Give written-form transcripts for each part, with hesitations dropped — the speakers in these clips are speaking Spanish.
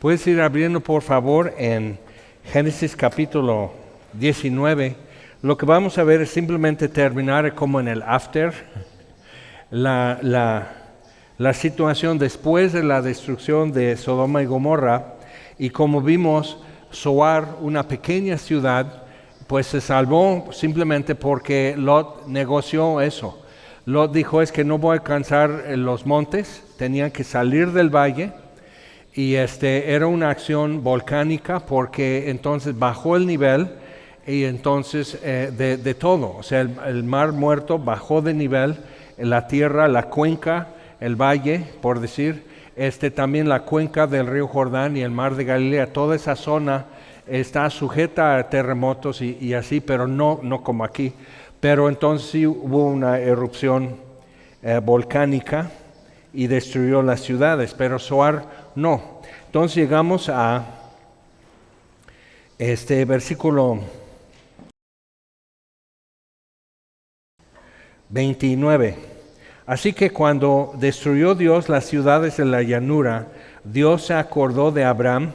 Puedes ir abriendo por favor en Génesis capítulo 19. Lo que vamos a ver es simplemente terminar como en el after, la situación después de la destrucción de Sodoma y Gomorra, y como vimos, Zoar, una pequeña ciudad, pues se salvó simplemente porque Lot negoció eso. Lot dijo, es que no voy a alcanzar los montes, tenían que salir del valle, y era una acción volcánica porque entonces bajó el nivel, y entonces de todo, o sea, el mar muerto bajó de nivel, la tierra, la cuenca, el valle, por decir, también la cuenca del río Jordán y el mar de Galilea, toda esa zona está sujeta a terremotos y así, pero no como aquí. Pero entonces sí hubo una erupción volcánica y destruyó las ciudades, pero Zoar no. Entonces llegamos a versículo 29. Así que cuando destruyó Dios las ciudades de la llanura, Dios se acordó de Abraham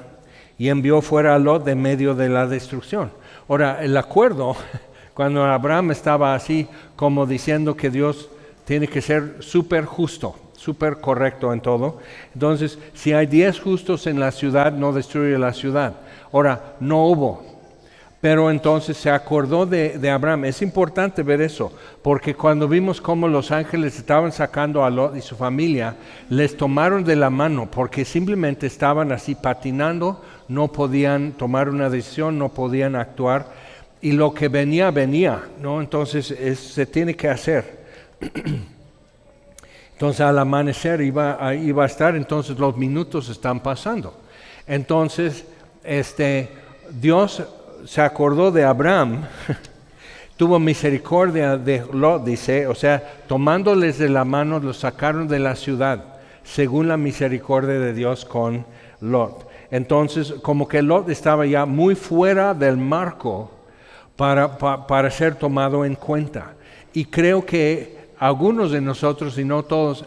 y envió fuera a Lot de medio de la destrucción. Ahora, el acuerdo, cuando Abraham estaba así como diciendo que Dios tiene que ser súper justo, súper correcto en todo. Entonces, si hay 10 justos en la ciudad, no destruye la ciudad. Ahora, no hubo. Pero entonces se acordó de Abraham. Es importante ver eso, porque cuando vimos cómo los ángeles estaban sacando a Lot y su familia, les tomaron de la mano, porque simplemente estaban así patinando, no podían tomar una decisión, no podían actuar, y lo que venía, ¿no? Entonces se tiene que hacer. Entonces al amanecer iba a estar, entonces los minutos están pasando. Entonces Dios se acordó de Abraham, tuvo misericordia de Lot, dice, o sea, tomándoles de la mano los sacaron de la ciudad, según la misericordia de Dios con Lot. Entonces, como que Lot estaba ya muy fuera del marco para ser tomado en cuenta. Y creo que algunos de nosotros, y no todos,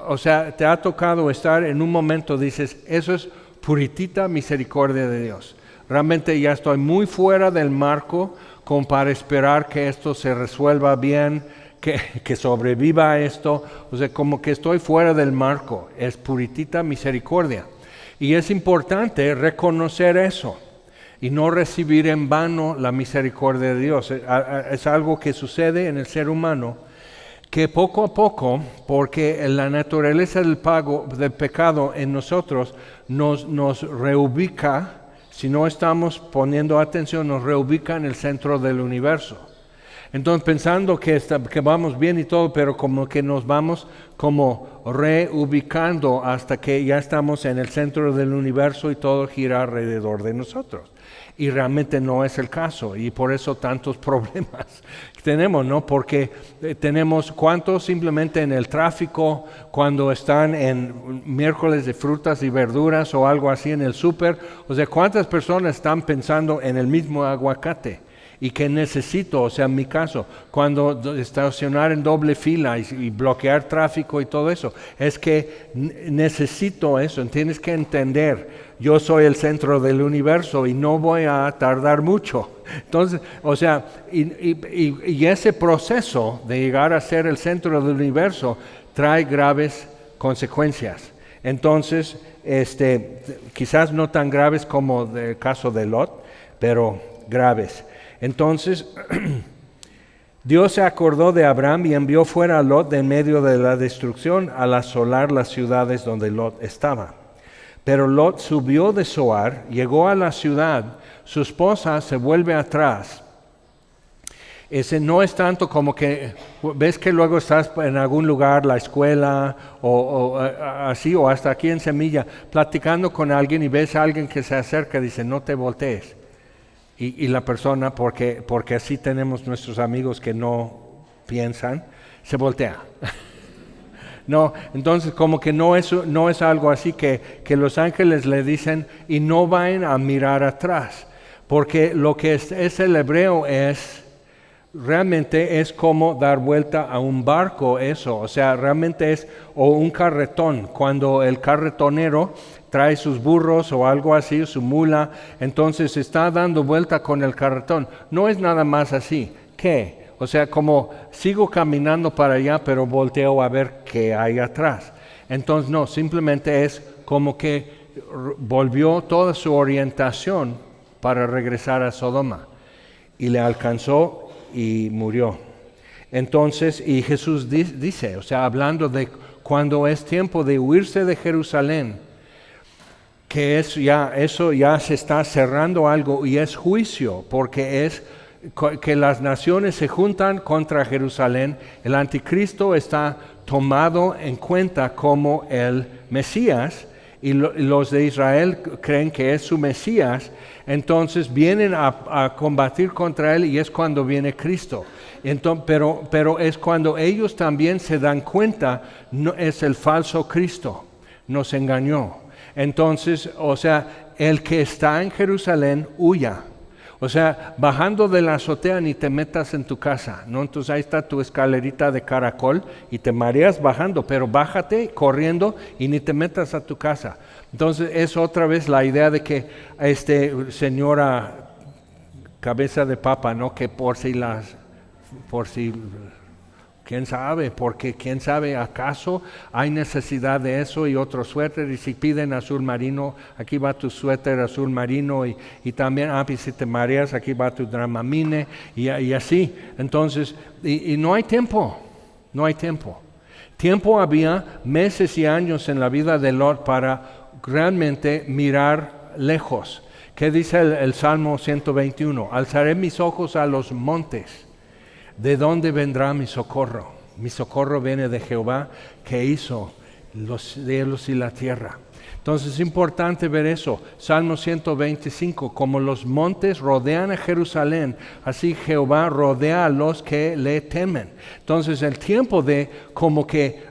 o sea, te ha tocado estar en un momento, dices, eso es puritita misericordia de Dios. Realmente ya estoy muy fuera del marco como para esperar que esto se resuelva bien, que sobreviva a esto. O sea, como que estoy fuera del marco. Es puritita misericordia. Y es importante reconocer eso y no recibir en vano la misericordia de Dios. Es algo que sucede en el ser humano, que poco a poco, porque la naturaleza del pecado en nosotros nos reubica. Si no estamos poniendo atención, nos reubica en el centro del universo. Entonces, pensando que vamos bien y todo, pero como que nos vamos como reubicando hasta que ya estamos en el centro del universo y todo gira alrededor de nosotros. Y realmente no es el caso, y por eso tantos problemas tenemos, ¿no? Porque tenemos cuántos simplemente en el tráfico, cuando están en miércoles de frutas y verduras o algo así en el súper, o sea, cuántas personas están pensando en el mismo aguacate y que necesito, o sea, en mi caso, cuando estacionar en doble fila y bloquear tráfico y todo eso, es que necesito eso, tienes que entender. Yo soy el centro del universo y no voy a tardar mucho. Entonces, o sea, y ese proceso de llegar a ser el centro del universo trae graves consecuencias. Entonces, quizás no tan graves como el caso de Lot, pero graves. Entonces, Dios se acordó de Abraham y envió fuera a Lot de en medio de la destrucción al asolar las ciudades donde Lot estaba. Pero Lot subió de Zoar, llegó a la ciudad, su esposa se vuelve atrás. Ese no es tanto como que ves que luego estás en algún lugar, la escuela o así, o hasta aquí en Semilla, platicando con alguien y ves a alguien que se acerca y dice, no te voltees. Y la persona, porque así tenemos nuestros amigos que no piensan, se voltea. No, entonces como que no es algo así que los ángeles le dicen y no vayan a mirar atrás, porque lo que es el hebreo es realmente es como dar vuelta a un barco eso, o sea, realmente es, o un carretón, cuando el carretonero trae sus burros o algo así, su mula, entonces está dando vuelta con el carretón. No es nada más así. ¿Qué? O sea, como sigo caminando para allá, pero volteo a ver qué hay atrás. Entonces, no, simplemente es como que volvió toda su orientación para regresar a Sodoma. Y le alcanzó y murió. Entonces, y Jesús dice, o sea, hablando de cuando es tiempo de huirse de Jerusalén, que eso ya se está cerrando algo y es juicio, porque es que las naciones se juntan contra Jerusalén, el anticristo está tomado en cuenta como el Mesías, y los de Israel creen que es su Mesías, entonces vienen a combatir contra él y es cuando viene Cristo. Entonces, pero es cuando ellos también se dan cuenta, no, es el falso Cristo, nos engañó. Entonces, o sea, el que está en Jerusalén, huya. O sea, bajando de la azotea ni te metas en tu casa, ¿no? Entonces ahí está tu escalerita de caracol y te mareas bajando, pero bájate corriendo y ni te metas a tu casa. Entonces es otra vez la idea de que señora cabeza de papa, ¿no? Que por si quién sabe, porque quién sabe, acaso hay necesidad de eso y otro suéter, y si piden azul marino, aquí va tu suéter azul marino, y también, pues si te mareas, aquí va tu Dramamine, y así. Entonces, y no hay tiempo, no hay tiempo. Tiempo había, meses y años en la vida de Lot para realmente mirar lejos. ¿Qué dice el Salmo 121? Alzaré mis ojos a los montes. ¿De dónde vendrá mi socorro? Mi socorro viene de Jehová, que hizo los cielos y la tierra. Entonces es importante ver eso. Salmo 125, como los montes rodean a Jerusalén, así Jehová rodea a los que le temen. Entonces el tiempo de como que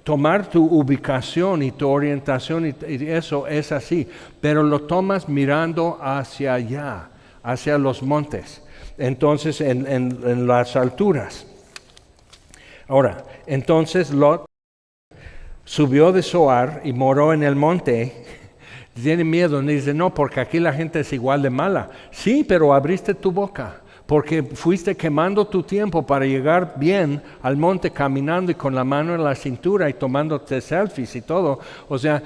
tomar tu ubicación y tu orientación y eso es así, pero lo tomas mirando hacia allá, hacia los montes. Entonces en las alturas. Ahora, entonces Lot subió de Zoar y moró en el monte. Tiene miedo, y dice, no, porque aquí la gente es igual de mala. Sí, pero abriste tu boca, porque fuiste quemando tu tiempo para llegar bien al monte caminando y con la mano en la cintura y tomándote selfies y todo. O sea,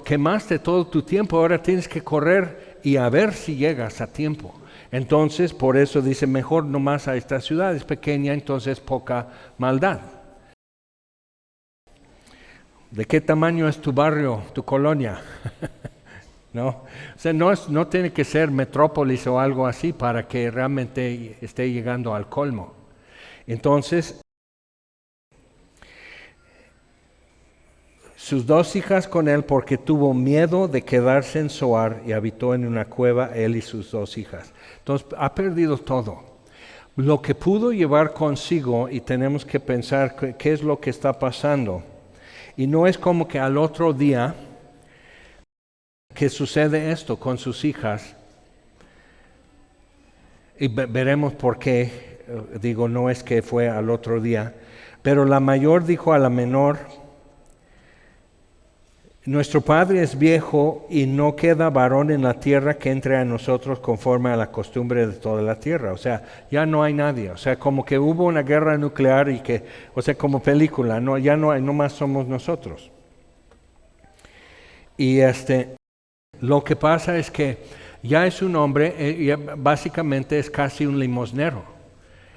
quemaste todo tu tiempo, ahora tienes que correr y a ver si llegas a tiempo. Entonces, por eso dice, mejor nomás a esta ciudad, es pequeña, entonces poca maldad. ¿De qué tamaño es tu barrio, tu colonia? ¿No? O sea, no tiene que ser metrópolis o algo así para que realmente esté llegando al colmo. Entonces, sus dos hijas con él, porque tuvo miedo de quedarse en Zoar y habitó en una cueva él y sus dos hijas. Entonces ha perdido todo. Lo que pudo llevar consigo, y tenemos que pensar qué es lo que está pasando. Y no es como que al otro día que sucede esto con sus hijas, y veremos por qué, digo, no es que fue al otro día, pero la mayor dijo a la menor, nuestro padre es viejo y no queda varón en la tierra que entre a nosotros conforme a la costumbre de toda la tierra. O sea, ya no hay nadie. O sea, como que hubo una guerra nuclear y que, o sea, como película, no, ya no hay, nomás somos nosotros. Y lo que pasa es que ya es un hombre, básicamente es casi un limosnero.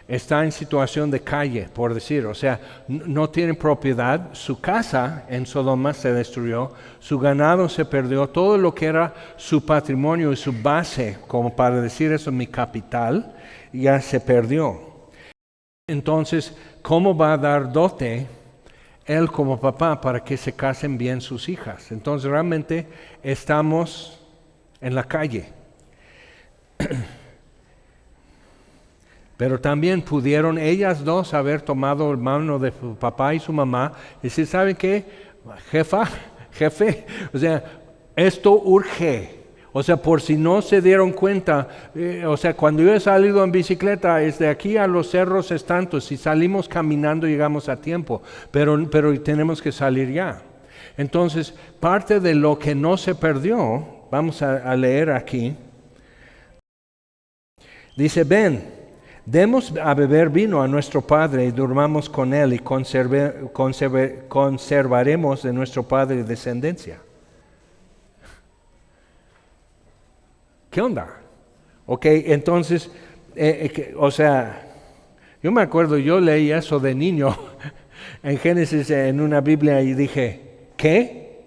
Está en situación de calle, por decir, o sea, no tiene propiedad, su casa en Sodoma se destruyó, su ganado se perdió, todo lo que era su patrimonio y su base, como para decir eso, mi capital, ya se perdió. Entonces, ¿cómo va a dar dote él como papá para que se casen bien sus hijas? Entonces, realmente estamos en la calle. Pero también pudieron ellas dos haber tomado la mano de su papá y su mamá y decir, ¿saben qué? Jefe, o sea, esto urge. O sea, por si no se dieron cuenta, o sea, cuando yo he salido en bicicleta, es de aquí a los cerros es tanto, si salimos caminando llegamos a tiempo, pero tenemos que salir ya. Entonces, parte de lo que no se perdió, vamos a leer aquí, dice, ven, demos a beber vino a nuestro Padre y durmamos con él y conservaremos de nuestro Padre descendencia. ¿Qué onda? Ok, entonces, o sea, yo me acuerdo, yo leí eso de niño en Génesis en una Biblia y dije, ¿qué?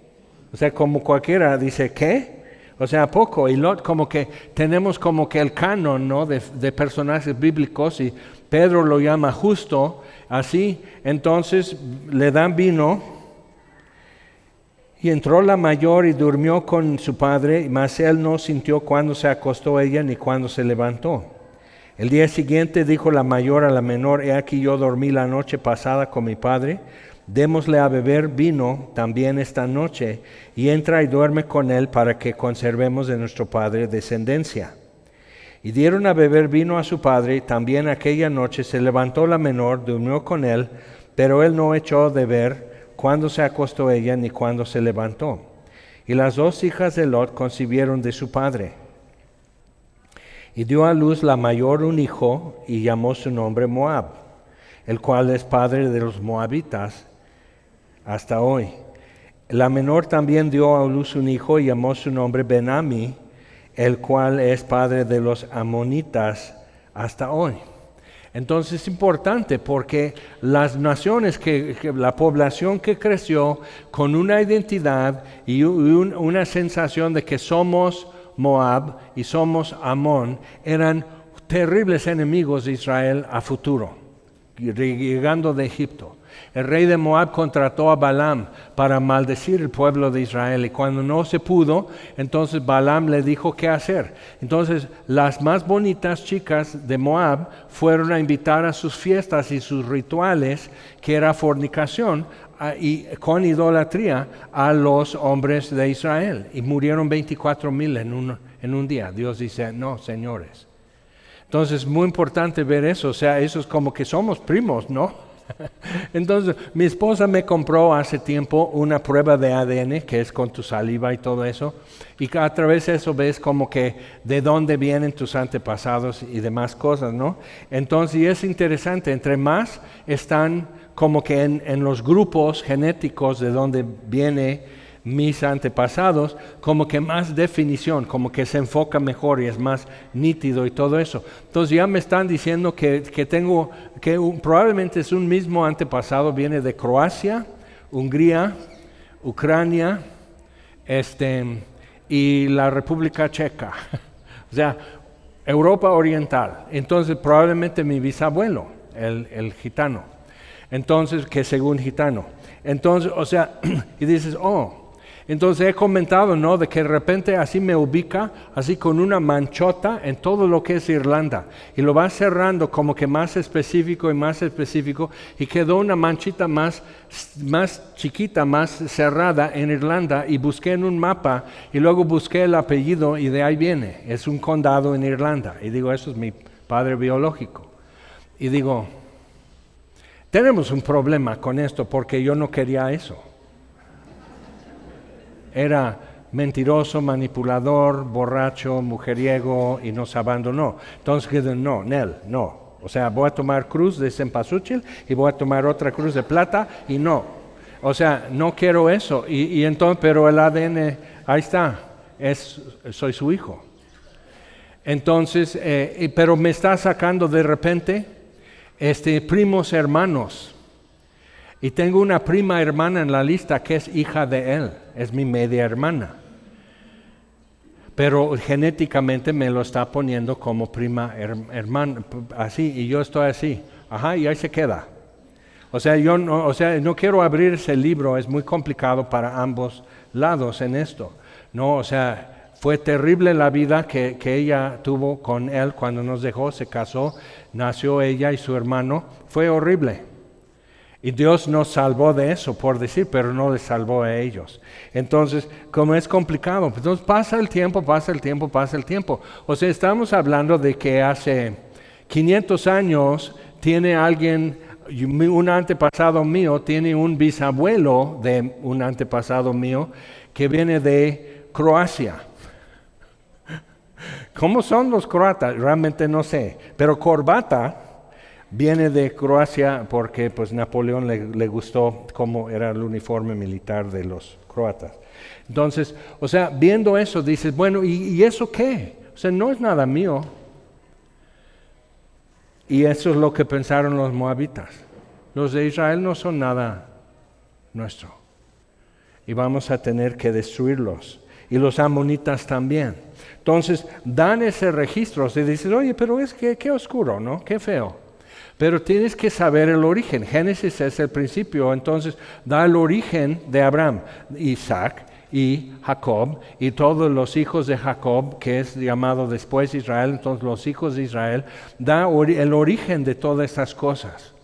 O sea, como cualquiera dice, ¿qué? O sea, ¿a poco? Y Lot, como que tenemos como que el canon, ¿no? de personajes bíblicos y Pedro lo llama justo, así, entonces le dan vino. Y entró la mayor y durmió con su padre, mas él no sintió cuando se acostó ella ni cuando se levantó. El día siguiente dijo la mayor a la menor, he aquí yo dormí la noche pasada con mi padre, démosle a beber vino también esta noche, y entra y duerme con él para que conservemos de nuestro padre descendencia. Y dieron a beber vino a su padre, y también aquella noche se levantó la menor, durmió con él, pero él no echó de ver cuando se acostó ella ni cuando se levantó. Y las dos hijas de Lot concibieron de su padre. Y dio a luz la mayor un hijo y llamó su nombre Moab, el cual es padre de los moabitas hasta hoy. La menor también dio a luz un hijo y llamó su nombre Ben-Ammi, el cual es padre de los amonitas hasta hoy. Entonces es importante porque las naciones, la población que creció con una identidad y una sensación de que somos Moab y somos Amón, eran terribles enemigos de Israel a futuro, llegando de Egipto. El rey de Moab contrató a Balaam para maldecir el pueblo de Israel y cuando no se pudo, entonces Balaam le dijo qué hacer. Entonces las más bonitas chicas de Moab fueron a invitar a sus fiestas y sus rituales, que era fornicación, y con idolatría a los hombres de Israel. Y murieron 24,000 en un día. Dios dice, no, señores. Entonces es muy importante ver eso, o sea, eso es como que somos primos, ¿no? Entonces, mi esposa me compró hace tiempo una prueba de ADN, que es con tu saliva y todo eso, y a través de eso ves como que de dónde vienen tus antepasados y demás cosas, ¿no? Entonces, y es interesante, entre más están como que en los grupos genéticos de donde viene mis antepasados, como que más definición, como que se enfoca mejor y es más nítido y todo eso. Entonces ya me están diciendo que tengo, probablemente es un mismo antepasado, viene de Croacia, Hungría, Ucrania, y la República Checa, o sea, Europa Oriental. Entonces probablemente mi bisabuelo, el gitano, entonces, que según gitano. Entonces, o sea, y dices, entonces he comentado, ¿no? De que de repente así me ubica, así con una manchota en todo lo que es Irlanda. Y lo va cerrando como que más específico y más específico. Y quedó una manchita más chiquita, más cerrada en Irlanda. Y busqué en un mapa y luego busqué el apellido y de ahí viene. Es un condado en Irlanda. Y digo, eso es mi padre biológico. Y digo, tenemos un problema con esto porque yo no quería eso. Era mentiroso, manipulador, borracho, mujeriego y nos abandonó. Entonces, no. O sea, voy a tomar cruz de cempasúchil y voy a tomar otra cruz de plata y no. O sea, no quiero eso. Y entonces, pero el ADN, ahí está, soy su hijo. Entonces, pero me está sacando de repente primos hermanos. Y tengo una prima hermana en la lista que es hija de él, es mi media hermana. Pero genéticamente me lo está poniendo como prima hermana, así, y yo estoy así. Y ahí se queda. O sea, no quiero abrir ese libro, es muy complicado para ambos lados en esto. No, o sea, fue terrible la vida que ella tuvo con él cuando nos dejó, se casó, nació ella y su hermano, fue horrible. Y Dios nos salvó de eso, por decir, pero no les salvó a ellos. Entonces, como es complicado, entonces pasa el tiempo. O sea, estamos hablando de que hace 500 años tiene alguien, un antepasado mío, tiene un bisabuelo de un antepasado mío que viene de Croacia. ¿Cómo son los croatas? Realmente no sé, pero corbata viene de Croacia porque pues Napoleón le gustó cómo era el uniforme militar de los croatas. Entonces, o sea, viendo eso dices, bueno, ¿y eso qué? O sea, no es nada mío. Y eso es lo que pensaron los moabitas. Los de Israel no son nada nuestro. Y vamos a tener que destruirlos. Y los amonitas también. Entonces, dan ese registro. Y dices, oye, pero es que qué oscuro, ¿no? Qué feo. Pero tienes que saber el origen. Génesis es el principio, entonces da el origen de Abraham, Isaac y Jacob y todos los hijos de Jacob, que es llamado después Israel. Entonces los hijos de Israel da el origen de todas estas cosas.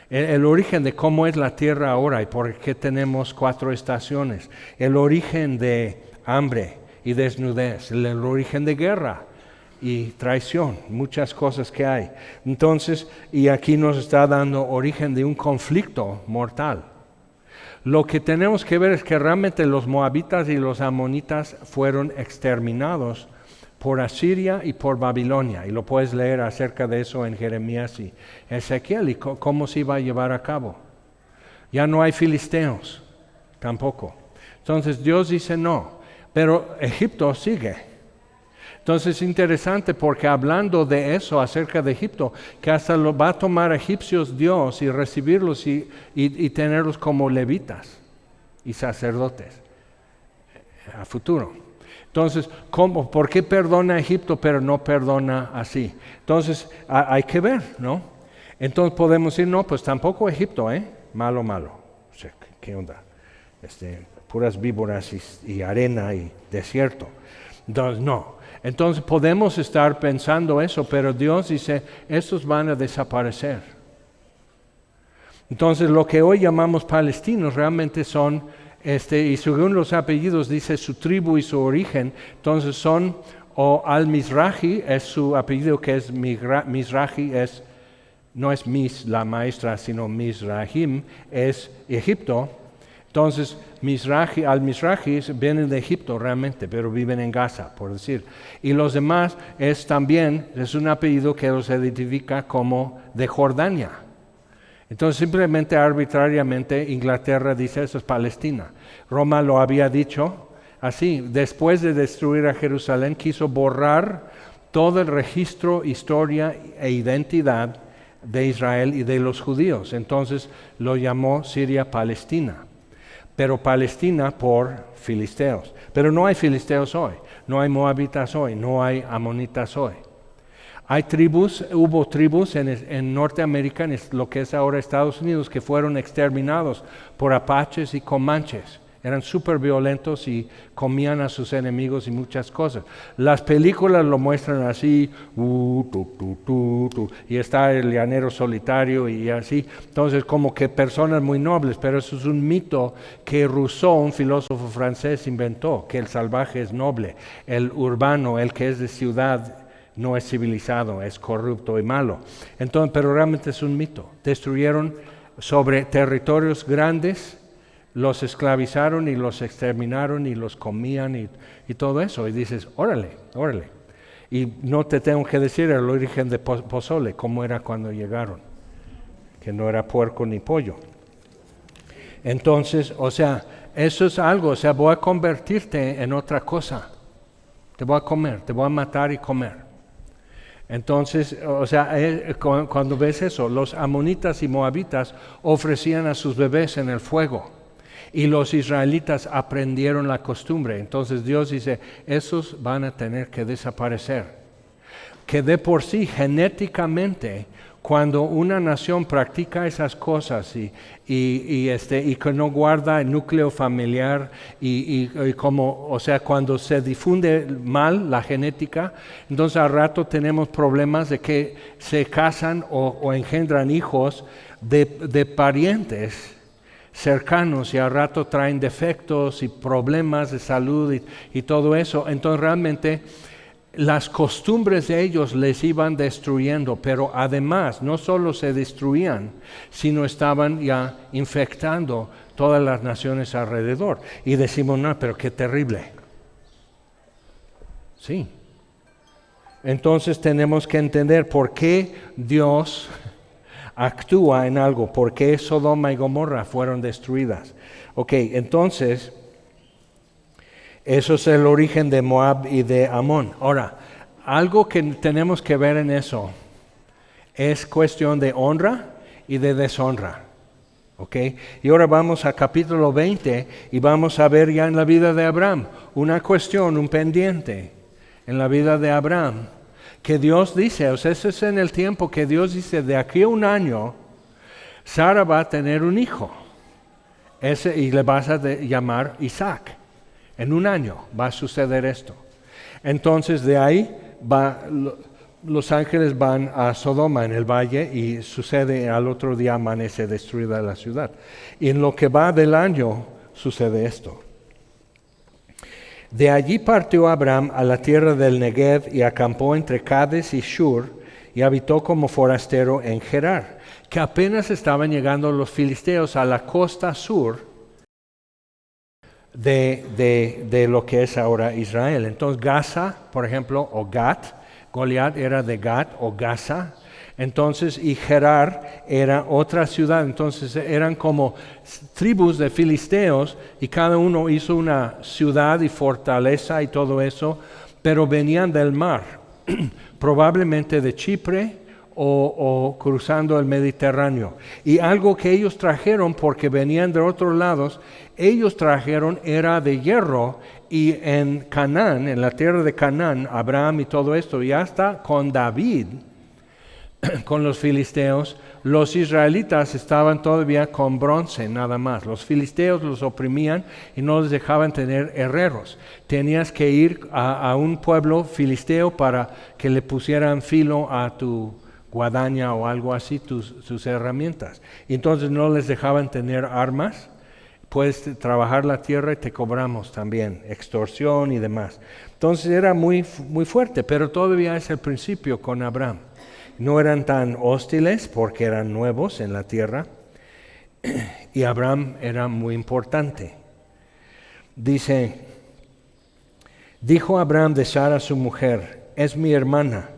El origen de cómo es la tierra ahora y por qué tenemos 4 estaciones. El origen de hambre y desnudez. El origen de guerra y traición, muchas cosas que hay. Entonces, y aquí nos está dando origen de un conflicto mortal. Lo que tenemos que ver es que realmente los moabitas y los amonitas fueron exterminados por Asiria y por Babilonia. Y lo puedes leer acerca de eso en Jeremías y Ezequiel y cómo se iba a llevar a cabo. Ya no hay filisteos, tampoco. Entonces Dios dice no, pero Egipto sigue. Entonces es interesante porque hablando de eso acerca de Egipto, que hasta lo va a tomar egipcios Dios y recibirlos y tenerlos como levitas y sacerdotes a futuro. Entonces, ¿por qué perdona a Egipto pero no perdona así? Entonces hay que ver, ¿no? Entonces podemos decir, no, pues tampoco Egipto, malo. O sea, ¿qué onda? Puras víboras y arena y desierto. Entonces, no. Entonces podemos estar pensando eso, pero Dios dice, estos van a desaparecer. Entonces lo que hoy llamamos palestinos realmente son, y según los apellidos dice su tribu y su origen, entonces son, o Al-Mizrahi es su apellido, que es Mizrahi, no es Mis la maestra, sino Mizrahim, es Egipto. Entonces, Al-Mizrahi vienen de Egipto realmente, pero viven en Gaza, por decir. Y los demás es un apellido que los identifica como de Jordania. Entonces, simplemente arbitrariamente, Inglaterra dice eso es Palestina. Roma lo había dicho así. Después de destruir a Jerusalén, quiso borrar todo el registro, historia e identidad de Israel y de los judíos. Entonces, lo llamó Siria-Palestina. Pero Palestina por filisteos. Pero no hay filisteos hoy, no hay moabitas hoy, no hay amonitas hoy. Hubo tribus en Norteamérica, en lo que es ahora Estados Unidos, que fueron exterminados por apaches y comanches. Eran súper violentos y comían a sus enemigos y muchas cosas. Las películas lo muestran así, y está el llanero solitario y así. Entonces, como que personas muy nobles, pero eso es un mito que Rousseau, un filósofo francés, inventó, que el salvaje es noble, el urbano, el que es de ciudad, no es civilizado, es corrupto y malo. Entonces, pero realmente es un mito. Destruyeron sobre territorios grandes, los esclavizaron y los exterminaron y los comían y todo eso. Y dices, órale. Y no te tengo que decir el origen de pozole, cómo era cuando llegaron, que no era puerco ni pollo. Entonces, o sea, eso es algo, o sea, voy a convertirte en otra cosa. Te voy a comer, te voy a matar y comer. Entonces, o sea, cuando ves eso, los amonitas y moabitas ofrecían a sus bebés en el fuego. Y los israelitas aprendieron la costumbre. Entonces Dios dice, esos van a tener que desaparecer. que de por sí genéticamente, cuando una nación practica esas cosas y que no guarda el núcleo familiar y como, o sea, cuando se difunde mal la genética, entonces al rato tenemos problemas de que se casan o engendran hijos de parientes cercanos y al rato traen defectos y problemas de salud y todo eso. Entonces realmente las costumbres de ellos les iban destruyendo, pero además no solo se destruían, sino estaban ya infectando todas las naciones alrededor. Y decimos, no, pero qué terrible. Sí. Entonces tenemos que entender por qué Dios actúa en algo, por qué Sodoma y Gomorra fueron destruidas. Ok, entonces, eso es el origen de Moab y de Amón. Ahora, algo que tenemos que ver en eso es cuestión de honra y de deshonra. ¿Ok? Y ahora vamos a capítulo 20 y vamos a ver ya en la vida de Abraham una cuestión, un pendiente en la vida de Abraham, que Dios dice, o sea, eso es en el tiempo que Dios dice, de aquí a un año, Sara va a tener un hijo, y le vas a llamar Isaac. En un año va a suceder esto. Entonces de ahí los ángeles van a Sodoma en el valle y sucede al otro día amanece destruida la ciudad. Y en lo que va del año sucede esto. De allí partió Abraham a la tierra del Negev y acampó entre Cades y Shur y habitó como forastero en Gerar, que apenas estaban llegando los filisteos a la costa sur de lo que es ahora Israel. Entonces Gaza, por ejemplo, o Gat, Goliat era de Gat o Gaza, entonces, y Gerar era otra ciudad, entonces eran como tribus de filisteos y cada uno hizo una ciudad y fortaleza y todo eso, pero venían del mar, probablemente de Chipre o cruzando el Mediterráneo. Y algo que ellos trajeron, porque venían de otros lados, ellos trajeron era de hierro, y en Canaán, en la tierra de Canaán, Abraham y todo esto, y hasta con David, con los filisteos, los israelitas estaban todavía con bronce nada más. Los filisteos los oprimían y no les dejaban tener herreros. Tenías que ir a un pueblo filisteo para que le pusieran filo a tu guadaña o algo así, sus herramientas. Y entonces no les dejaban tener armas. Puedes trabajar la tierra y te cobramos también, extorsión y demás. Entonces era muy, muy fuerte, pero todavía es el principio con Abraham. No eran tan hostiles porque eran nuevos en la tierra y Abraham era muy importante. Dijo Abraham de Sara su mujer, es mi hermana.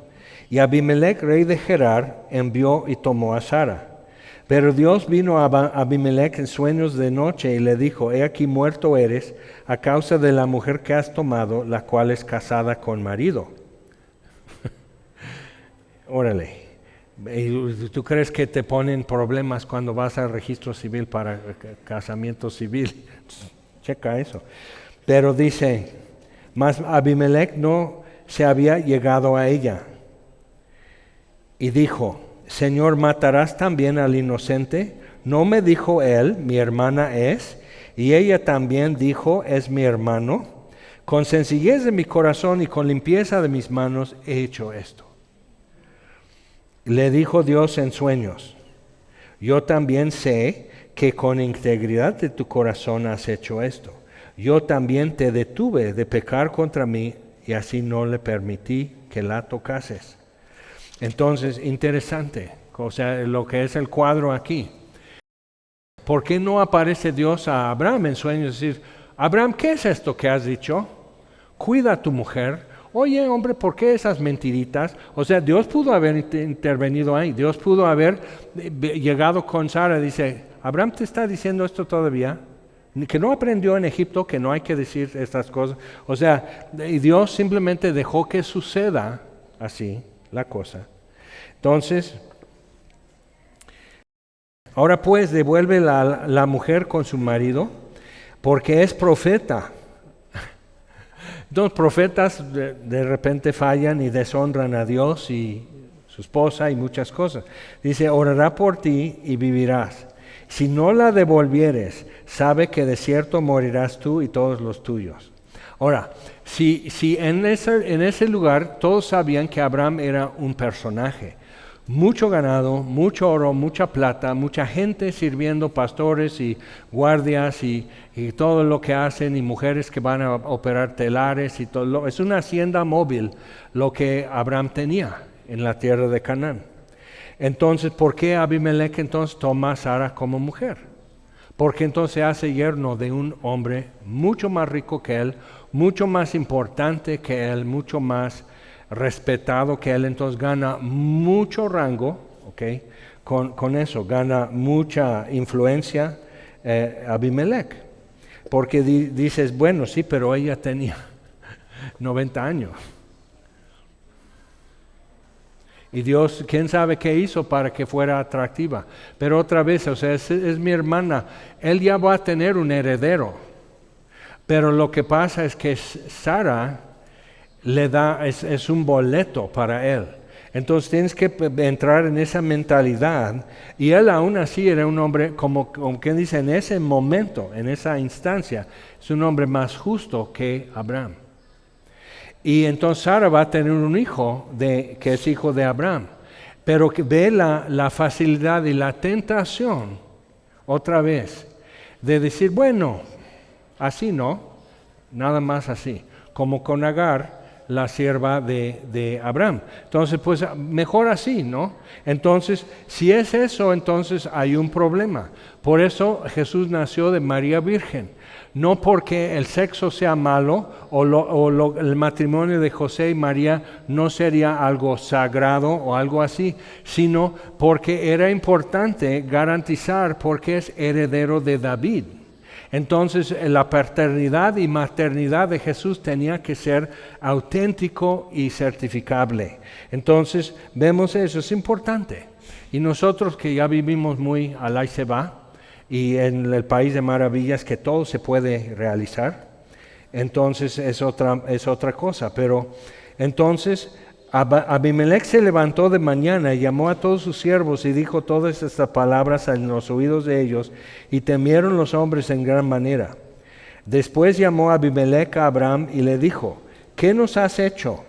Y Abimelech, rey de Gerar, envió y tomó a Sara. Pero Dios vino a Abimelech en sueños de noche y le dijo, he aquí muerto eres a causa de la mujer que has tomado, la cual es casada con marido. Órale. ¿Y tú crees que te ponen problemas cuando vas al registro civil para casamiento civil? Checa eso. Pero dice, mas Abimelech no se había llegado a ella. Y dijo, Señor, ¿matarás también al inocente? ¿No me dijo él, mi hermana es? Y ella también dijo, es mi hermano. Con sencillez de mi corazón y con limpieza de mis manos he hecho esto. Le dijo Dios en sueños, yo también sé que con integridad de tu corazón has hecho esto. Yo también te detuve de pecar contra mí y así no le permití que la tocases. Entonces, interesante, o sea, lo que es el cuadro aquí. ¿Por qué no aparece Dios a Abraham en sueños y decir, Abraham, ¿qué es esto que has dicho? Cuida a tu mujer. Oye, hombre, ¿por qué esas mentiritas? O sea, Dios pudo haber intervenido ahí. Dios pudo haber llegado con Sara y dice, Abraham te está diciendo esto todavía, que no aprendió en Egipto, que no hay que decir estas cosas. O sea, y Dios simplemente dejó que suceda así la cosa. Entonces, ahora pues devuelve la mujer con su marido, porque es profeta. Entonces profetas de repente fallan y deshonran a Dios y su esposa y muchas cosas. Dice, orará por ti y vivirás. Si no la devolvieres, sabe que de cierto morirás tú y todos los tuyos. Ahora, si en ese lugar todos sabían que Abraham era un personaje, mucho ganado, mucho oro, mucha plata, mucha gente sirviendo, pastores y guardias y todo lo que hacen, y mujeres que van a operar telares y todo. Es una hacienda móvil lo que Abraham tenía en la tierra de Canaán. Entonces, ¿por qué Abimelech entonces toma a Sara como mujer? Porque entonces hace yerno de un hombre mucho más rico que él, mucho más importante que él, mucho más respetado que él. Entonces gana mucho rango, ¿okay? Con eso gana mucha influencia Abimelech. Porque dices, bueno, sí, pero ella tenía 90 años. Y Dios, quién sabe qué hizo para que fuera atractiva. Pero otra vez, o sea, es mi hermana. Él ya va a tener un heredero. Pero lo que pasa es que Sara le da, es un boleto para él. Entonces tienes que entrar en esa mentalidad. Y él aún así era un hombre, como quien dice, en ese momento, en esa instancia, es un hombre más justo que Abraham. Y entonces Sara va a tener un hijo que es hijo de Abraham, pero que ve la facilidad y la tentación, otra vez, de decir, bueno, así no, nada más así, como con Agar, la sierva de Abraham. Entonces, pues mejor así, ¿no? Entonces, si es eso, entonces hay un problema. Por eso Jesús nació de María Virgen. No porque el sexo sea malo o el matrimonio de José y María no sería algo sagrado o algo así, sino porque era importante garantizar porque es heredero de David. Entonces la paternidad y maternidad de Jesús tenía que ser auténtico y certificable. Entonces vemos eso, es importante. Y nosotros que ya vivimos muy al ahí se va, y en el país de maravillas que todo se puede realizar, entonces es otra cosa. Pero entonces Abimelech se levantó de mañana y llamó a todos sus siervos y dijo todas estas palabras en los oídos de ellos, y temieron los hombres en gran manera. Después llamó Abimelech a Abraham y le dijo, ¿qué nos has hecho?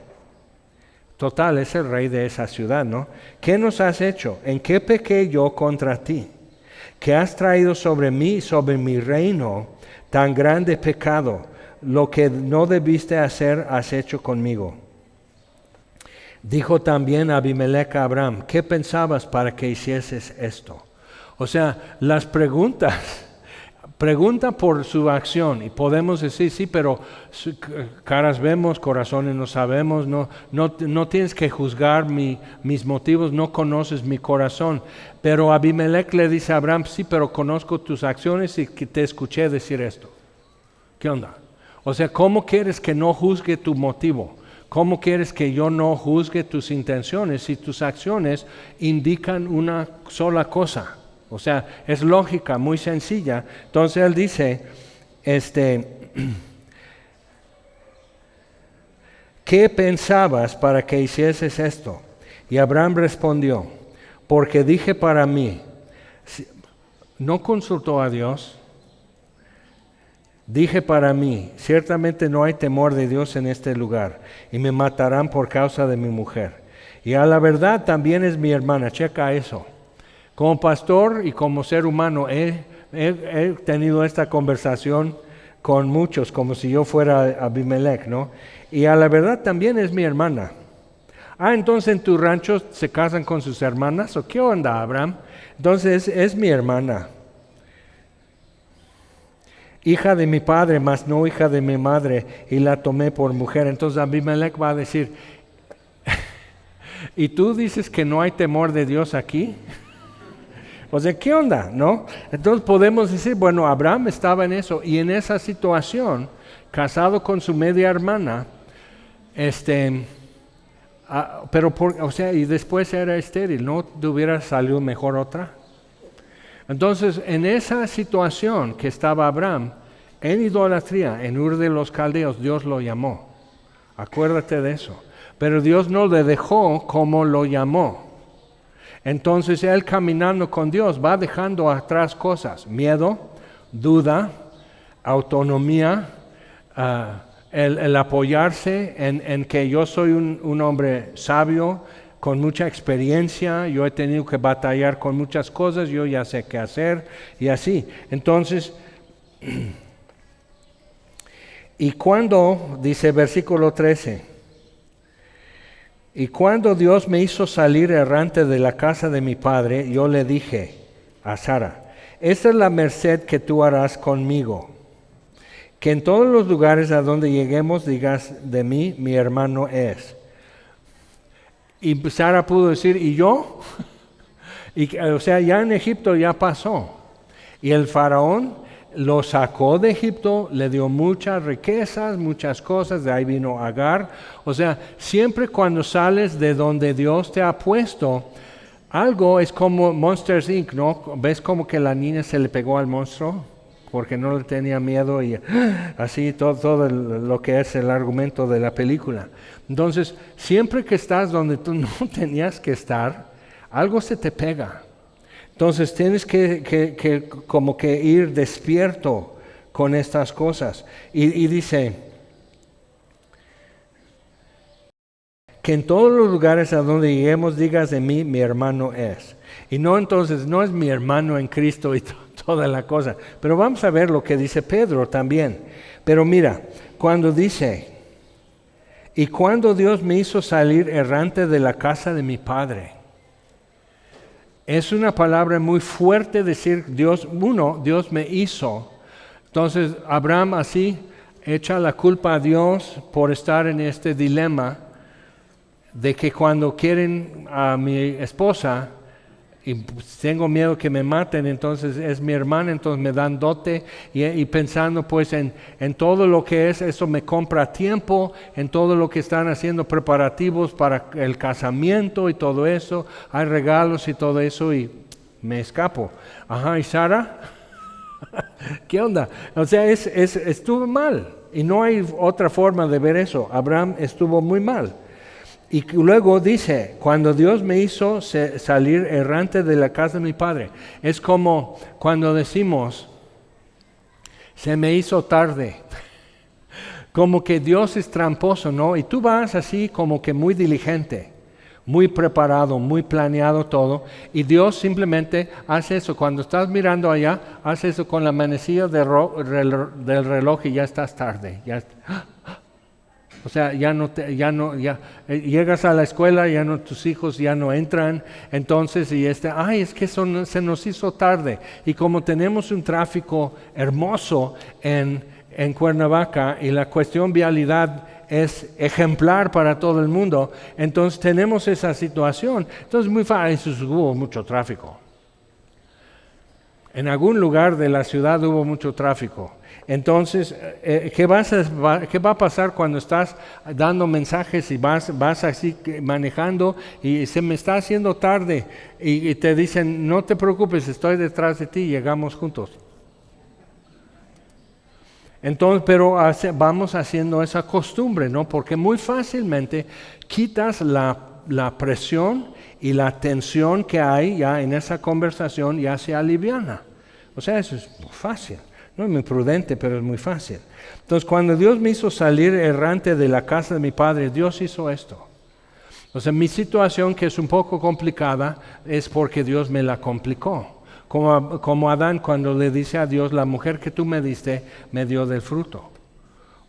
Total, es el rey de esa ciudad, ¿no? ¿Qué nos has hecho? ¿En qué pequé yo contra ti? Que has traído sobre mí y sobre mi reino tan grande pecado, lo que no debiste hacer has hecho conmigo. Dijo también Abimelech a Abraham, ¿qué pensabas para que hicieses esto? O sea, las pregunta por su acción, y podemos decir, sí, pero caras vemos, corazones no sabemos, no tienes que juzgar mis motivos, no conoces mi corazón. Pero Abimelech le dice a Abraham, sí, pero conozco tus acciones y que te escuché decir esto. ¿Qué onda? O sea, ¿cómo quieres que no juzgue tu motivo? ¿Cómo quieres que yo no juzgue tus intenciones si tus acciones indican una sola cosa? O sea, es lógica, muy sencilla. Entonces él dice, ¿qué pensabas para que hicieses esto? Y Abraham respondió, porque dije para mí, no consultó a Dios, dije para mí, ciertamente no hay temor de Dios en este lugar, y me matarán por causa de mi mujer. Y a la verdad también es mi hermana, checa eso. Como pastor y como ser humano he tenido esta conversación con muchos, como si yo fuera Abimelech, ¿no? Y a la verdad también es mi hermana. Entonces en tu rancho se casan con sus hermanas, ¿o qué onda, Abraham? Entonces es mi hermana. Hija de mi padre, mas no hija de mi madre, y la tomé por mujer. Entonces Abimelech va a decir, ¿y tú dices que no hay temor de Dios aquí? O sea, ¿qué onda? ¿No? Entonces podemos decir, bueno, Abraham estaba en eso, y en esa situación, casado con su media hermana, pero y después era estéril, ¿no te hubiera salido mejor otra? Entonces, en esa situación que estaba Abraham, en idolatría, en Ur de los Caldeos, Dios lo llamó. Acuérdate de eso. Pero Dios no le dejó como lo llamó. Entonces él caminando con Dios va dejando atrás cosas, miedo, duda, autonomía, el apoyarse en que yo soy un hombre sabio, con mucha experiencia, yo he tenido que batallar con muchas cosas, yo ya sé qué hacer y así. Entonces, y cuando, dice versículo 13, y cuando Dios me hizo salir errante de la casa de mi padre, yo le dije a Sara, esta es la merced que tú harás conmigo, que en todos los lugares a donde lleguemos digas de mí, mi hermano es. Y Sara pudo decir, ¿y yo? O sea, ya en Egipto ya pasó. Y el faraón lo sacó de Egipto, le dio muchas riquezas, muchas cosas, de ahí vino Agar. O sea, siempre cuando sales de donde Dios te ha puesto, algo es como Monsters Inc., ¿no? ¿Ves como que la niña se le pegó al monstruo? Porque no le tenía miedo y así todo lo que es el argumento de la película. Entonces, siempre que estás donde tú no tenías que estar, algo se te pega. Entonces tienes que como que ir despierto con estas cosas. Y dice que en todos los lugares a donde lleguemos digas de mí, mi hermano es. Y no entonces, no es mi hermano en Cristo y toda la cosa. Pero vamos a ver lo que dice Pedro también. Pero mira, cuando dice, y cuando Dios me hizo salir errante de la casa de mi padre, es una palabra muy fuerte decir Dios me hizo. Entonces Abraham así echa la culpa a Dios por estar en este dilema de que cuando quieren a mi esposa y tengo miedo que me maten, entonces es mi hermana, entonces me dan dote y pensando pues en todo lo que es, eso me compra tiempo, en todo lo que están haciendo preparativos para el casamiento y todo eso, hay regalos y todo eso y me escapo. Ajá, ¿y Sara? ¿Qué onda? O sea, estuvo mal y no hay otra forma de ver eso. Abraham estuvo muy mal. Y luego dice, cuando Dios me hizo salir errante de la casa de mi padre, es como cuando decimos, se me hizo tarde, como que Dios es tramposo, ¿no? Y tú vas así como que muy diligente, muy preparado, muy planeado todo, y Dios simplemente hace eso. Cuando estás mirando allá, hace eso con la manecilla del reloj y ya estás tarde. O sea, llegas a la escuela, tus hijos ya no entran, entonces, es que se nos hizo tarde. Y como tenemos un tráfico hermoso en Cuernavaca y la cuestión vialidad es ejemplar para todo el mundo, entonces tenemos esa situación. Entonces, muy fácil, hubo mucho tráfico. En algún lugar de la ciudad hubo mucho tráfico. Entonces, ¿qué va a pasar cuando estás dando mensajes y vas así manejando y se me está haciendo tarde y te dicen, no te preocupes, estoy detrás de ti, llegamos juntos? Entonces, pero vamos haciendo esa costumbre, ¿no? Porque muy fácilmente quitas la presión y la tensión que hay ya en esa conversación, ya se aliviana. O sea, eso es muy fácil. No es muy prudente, pero es muy fácil. Entonces, cuando Dios me hizo salir errante de la casa de mi padre, Dios hizo esto. O sea, mi situación, que es un poco complicada, es porque Dios me la complicó. Como Adán cuando le dice a Dios, la mujer que tú me diste, me dio del fruto.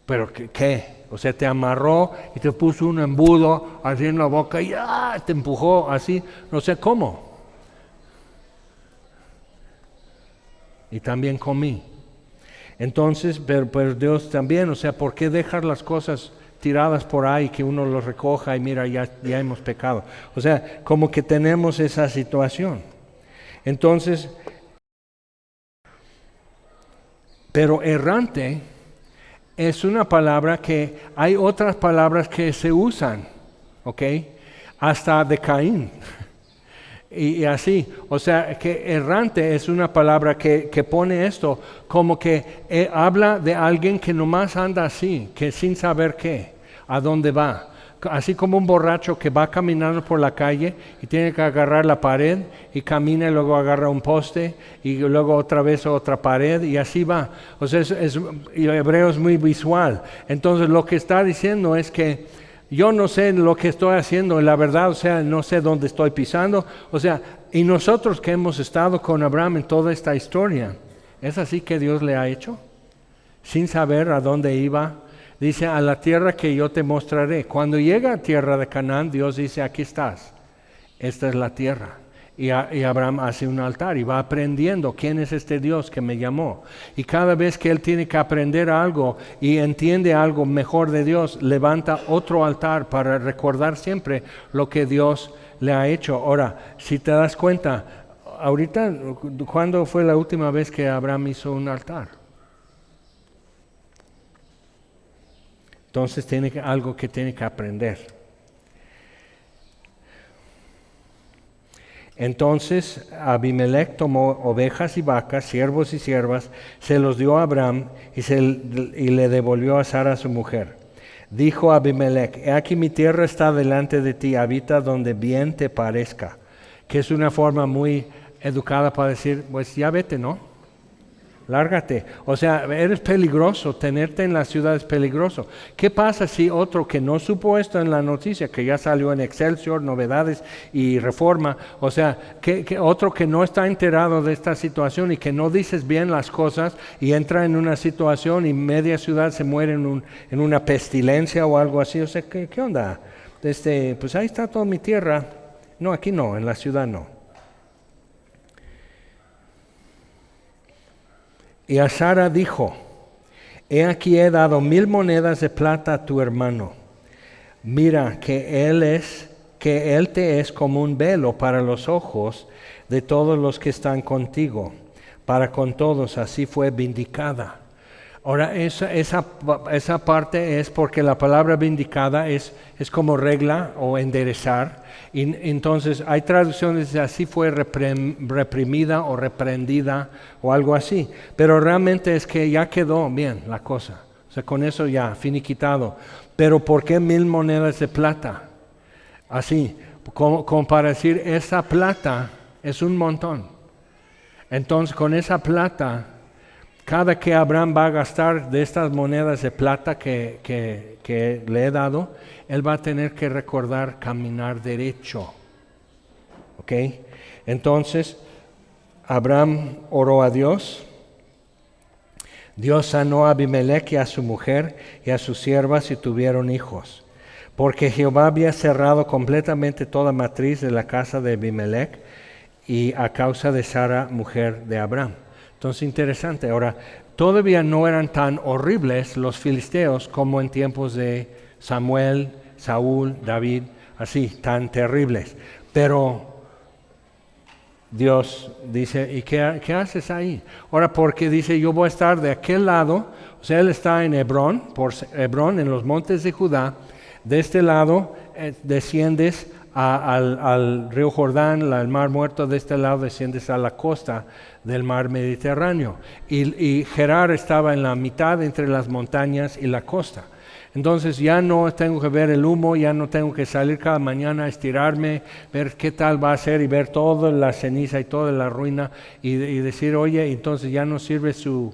¿Pero qué? O sea, te amarró y te puso un embudo así en la boca y te empujó así, no sé cómo. Y también comí. Entonces, pero Dios también, o sea, ¿por qué dejar las cosas tiradas por ahí que uno los recoja y mira, ya hemos pecado? O sea, como que tenemos esa situación. Entonces, pero errante es una palabra que hay otras palabras que se usan, ¿ok? Hasta de Caín. Y así, o sea, que errante es una palabra que pone esto, como que habla de alguien que nomás anda así, que sin saber qué. a dónde va. Así como un borracho que va caminando por la calle y tiene que agarrar la pared y camina y luego agarra un poste y luego otra vez otra pared y así va. O sea, y Hebreo es muy visual. Entonces lo que está diciendo es que yo no sé lo que estoy haciendo, la verdad, o sea, no sé dónde estoy pisando. O sea, y nosotros que hemos estado con Abraham en toda esta historia, ¿es así que Dios le ha hecho? Sin saber a dónde iba. Dice, a la tierra que yo te mostraré. Cuando llega a tierra de Canaán, Dios dice, aquí estás. Esta es la tierra. Y Abraham hace un altar y va aprendiendo quién es este Dios que me llamó. Y cada vez que él tiene que aprender algo y entiende algo mejor de Dios, levanta otro altar para recordar siempre lo que Dios le ha hecho. Ahora, si te das cuenta, ahorita, ¿cuándo fue la última vez que Abraham hizo un altar? Entonces tiene algo que tiene que aprender. Entonces Abimelech tomó ovejas y vacas, siervos y siervas, se los dio a Abraham y le devolvió a Sara su mujer. Dijo Abimelech, he aquí mi tierra está delante de ti, habita donde bien te parezca. Que es una forma muy educada para decir, pues ya vete, ¿no? Lárgate. O sea, eres peligroso, tenerte en la ciudad es peligroso. ¿Qué pasa si otro que no supo esto en la noticia, que ya salió en Excelsior, Novedades y Reforma, o sea, que otro que no está enterado de esta situación y que no dices bien las cosas y entra en una situación y media ciudad se muere en una pestilencia o algo así? O sea, ¿qué onda? Pues ahí está toda mi tierra. No, aquí no, en la ciudad no. Y a Sara dijo, he aquí he dado 1000 monedas de plata a tu hermano. Mira que él te es como un velo para los ojos de todos los que están contigo. Para con todos así fue vindicada. Ahora, esa parte es porque la palabra vindicada es como regla o enderezar. Y entonces hay traducciones de así fue reprimida o reprendida o algo así. Pero realmente es que ya quedó bien la cosa. O sea, con eso ya, finiquitado. Pero ¿por qué 1000 monedas de plata? Así, como para decir, esa plata es un montón. Entonces, con esa plata, cada que Abraham va a gastar de estas monedas de plata que le he dado, él va a tener que recordar caminar derecho. ¿Ok? Entonces, Abraham oró a Dios. Dios sanó a Abimelech y a su mujer y a sus siervas y tuvieron hijos. Porque Jehová había cerrado completamente toda matriz de la casa de Abimelech y a causa de Sara, mujer de Abraham. Entonces, interesante. Ahora, todavía no eran tan horribles los filisteos como en tiempos de Samuel, Saúl, David, así, tan terribles. Pero Dios dice, ¿y qué haces ahí? Ahora, porque dice, yo voy a estar de aquel lado, o sea, él está en Hebrón, en los montes de Judá. De este lado desciendes al río Jordán, al mar muerto. De este lado desciendes a la costa del mar Mediterráneo. Y Gerar estaba en la mitad entre las montañas y la costa. Entonces ya no tengo que ver el humo, ya no tengo que salir cada mañana a estirarme, ver qué tal va a ser y ver toda la ceniza y toda la ruina y decir, oye, entonces ya no sirve su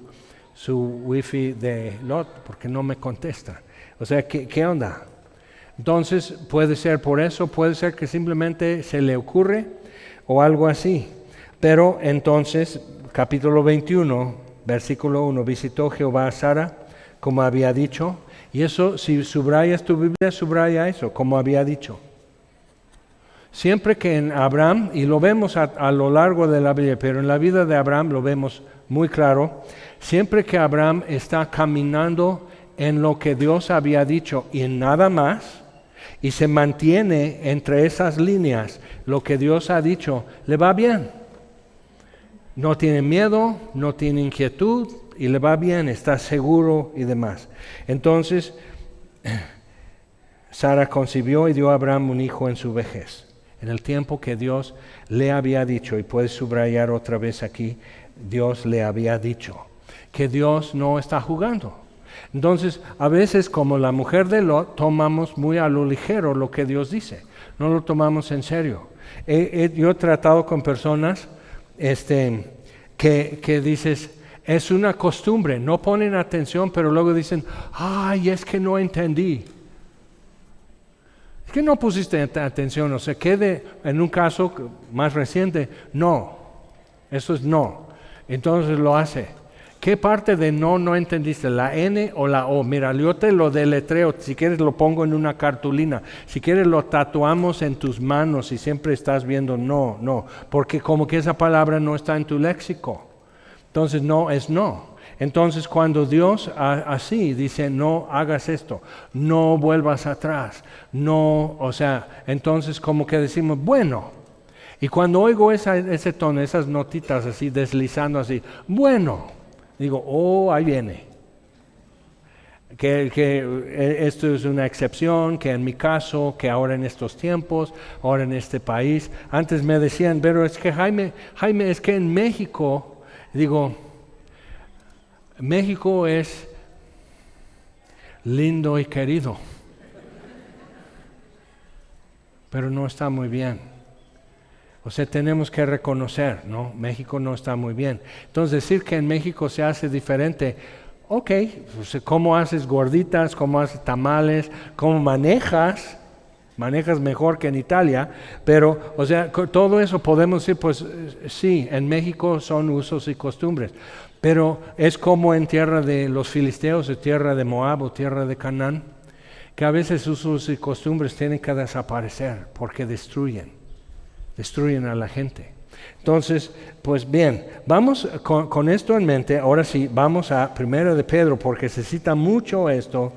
wifi de Lot porque no me contesta. O sea, ¿qué onda? Entonces puede ser por eso, puede ser que simplemente se le ocurre o algo así. Pero entonces, capítulo 21, versículo 1, visitó Jehová a Sara como había dicho. Y eso, si subrayas tu Biblia, subraya eso, como había dicho. Siempre que en Abraham, y lo vemos a lo largo de la Biblia, pero en la vida de Abraham lo vemos muy claro, siempre que Abraham está caminando en lo que Dios había dicho y en nada más, y se mantiene entre esas líneas lo que Dios ha dicho, le va bien. No tiene miedo, no tiene inquietud y le va bien, está seguro y demás. Entonces, Sara concibió y dio a Abraham un hijo en su vejez, en el tiempo que Dios le había dicho, y puedes subrayar otra vez aquí, Dios le había dicho, que Dios no está jugando. Entonces, a veces como la mujer de Lot, tomamos muy a lo ligero lo que Dios dice. No lo tomamos en serio. Yo he tratado con personas que dices, es una costumbre, no ponen atención, pero luego dicen, ay, es que no entendí. Es que no pusiste atención, o sea, quede en un caso más reciente, no, eso es no. Entonces lo hace. ¿Qué parte de no entendiste? ¿La N o la O? Mira, yo te lo deletreo, si quieres lo pongo en una cartulina, si quieres lo tatuamos en tus manos y siempre estás viendo no, porque como que esa palabra no está en tu léxico. Entonces no es no. Entonces cuando Dios así dice, no hagas esto, no vuelvas atrás, no, o sea, entonces como que decimos, bueno. Y cuando oigo ese tono, esas notitas así deslizando así, bueno. Digo, oh, ahí viene. Que esto es una excepción, que en mi caso, que ahora en estos tiempos, ahora en este país. Antes me decían, pero es que Jaime, es que en México, digo, México es lindo y querido, pero no está muy bien. O sea, tenemos que reconocer, ¿no? México no está muy bien. Entonces, decir que en México se hace diferente, ok, pues, ¿cómo haces gorditas? ¿Cómo haces tamales? ¿Cómo manejas? Manejas mejor que en Italia, pero, o sea, todo eso podemos decir, pues sí, en México son usos y costumbres, pero es como en tierra de los filisteos, o tierra de Moab, o tierra de Canaán, que a veces usos y costumbres tienen que desaparecer porque destruyen a la gente. Entonces, pues bien, vamos con esto en mente, ahora sí, vamos a 1 de Pedro, porque se cita mucho esto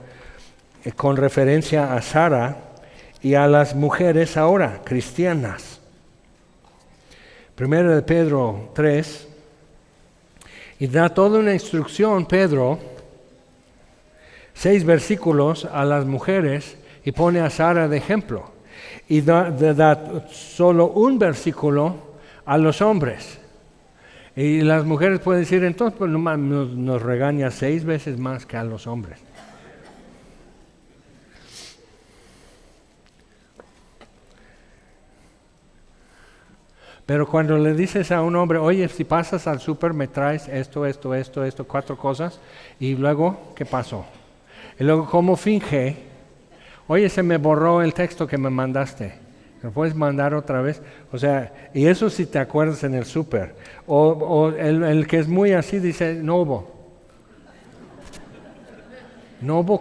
con referencia a Sara y a las mujeres ahora, cristianas. 1 de Pedro 3, y da toda una instrucción, Pedro, 6 versículos a las mujeres, y pone a Sara de ejemplo. Y da solo un versículo a los hombres. Y las mujeres pueden decir, entonces pues nos regaña 6 veces más que a los hombres. Pero cuando le dices a un hombre, oye, si pasas al súper me traes esto, 4 cosas, y luego, ¿qué pasó? Y luego, ¿cómo finge? Oye, se me borró el texto que me mandaste. ¿Me puedes mandar otra vez? O sea, y eso si te acuerdas en el súper. O el que es muy así dice, no hubo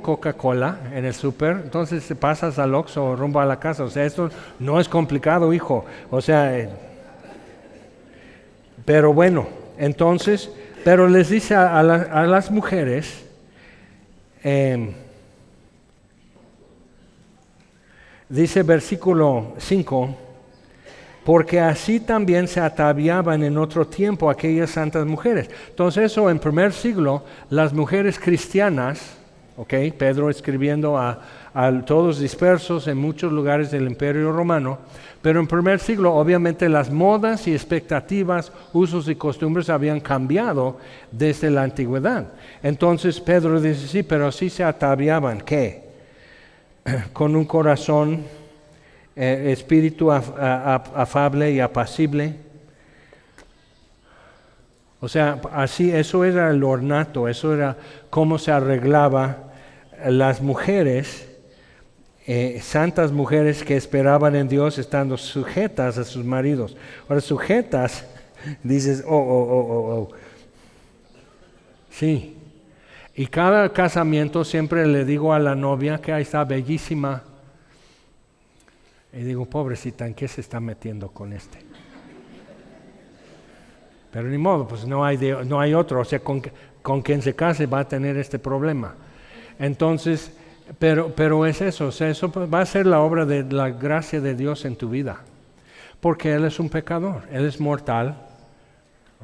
Coca-Cola en el súper, entonces pasas al Oxxo o rumbo a la casa. O sea, esto no es complicado, hijo. O sea, pero bueno, entonces, pero les dice a las mujeres, dice versículo 5, porque así también se ataviaban en otro tiempo aquellas santas mujeres. Entonces eso en primer siglo, las mujeres cristianas, okay, Pedro escribiendo a todos dispersos en muchos lugares del Imperio Romano, pero en primer siglo obviamente las modas y expectativas, usos y costumbres habían cambiado desde la antigüedad. Entonces Pedro dice, sí, pero así se ataviaban, ¿qué? Con un corazón, espíritu afable y apacible. O sea, así, eso era el ornato, eso era cómo se arreglaba las mujeres, santas mujeres que esperaban en Dios estando sujetas a sus maridos. Ahora, sujetas, dices, sí. Y cada casamiento siempre le digo a la novia que ahí está bellísima. Y digo, pobrecita, ¿en qué se está metiendo con este? Pero ni modo, pues no hay otro. O sea, con quien se case va a tener este problema. Entonces, pero es eso. O sea, eso va a ser la obra de la gracia de Dios en tu vida. Porque Él es un pecador. Él es mortal.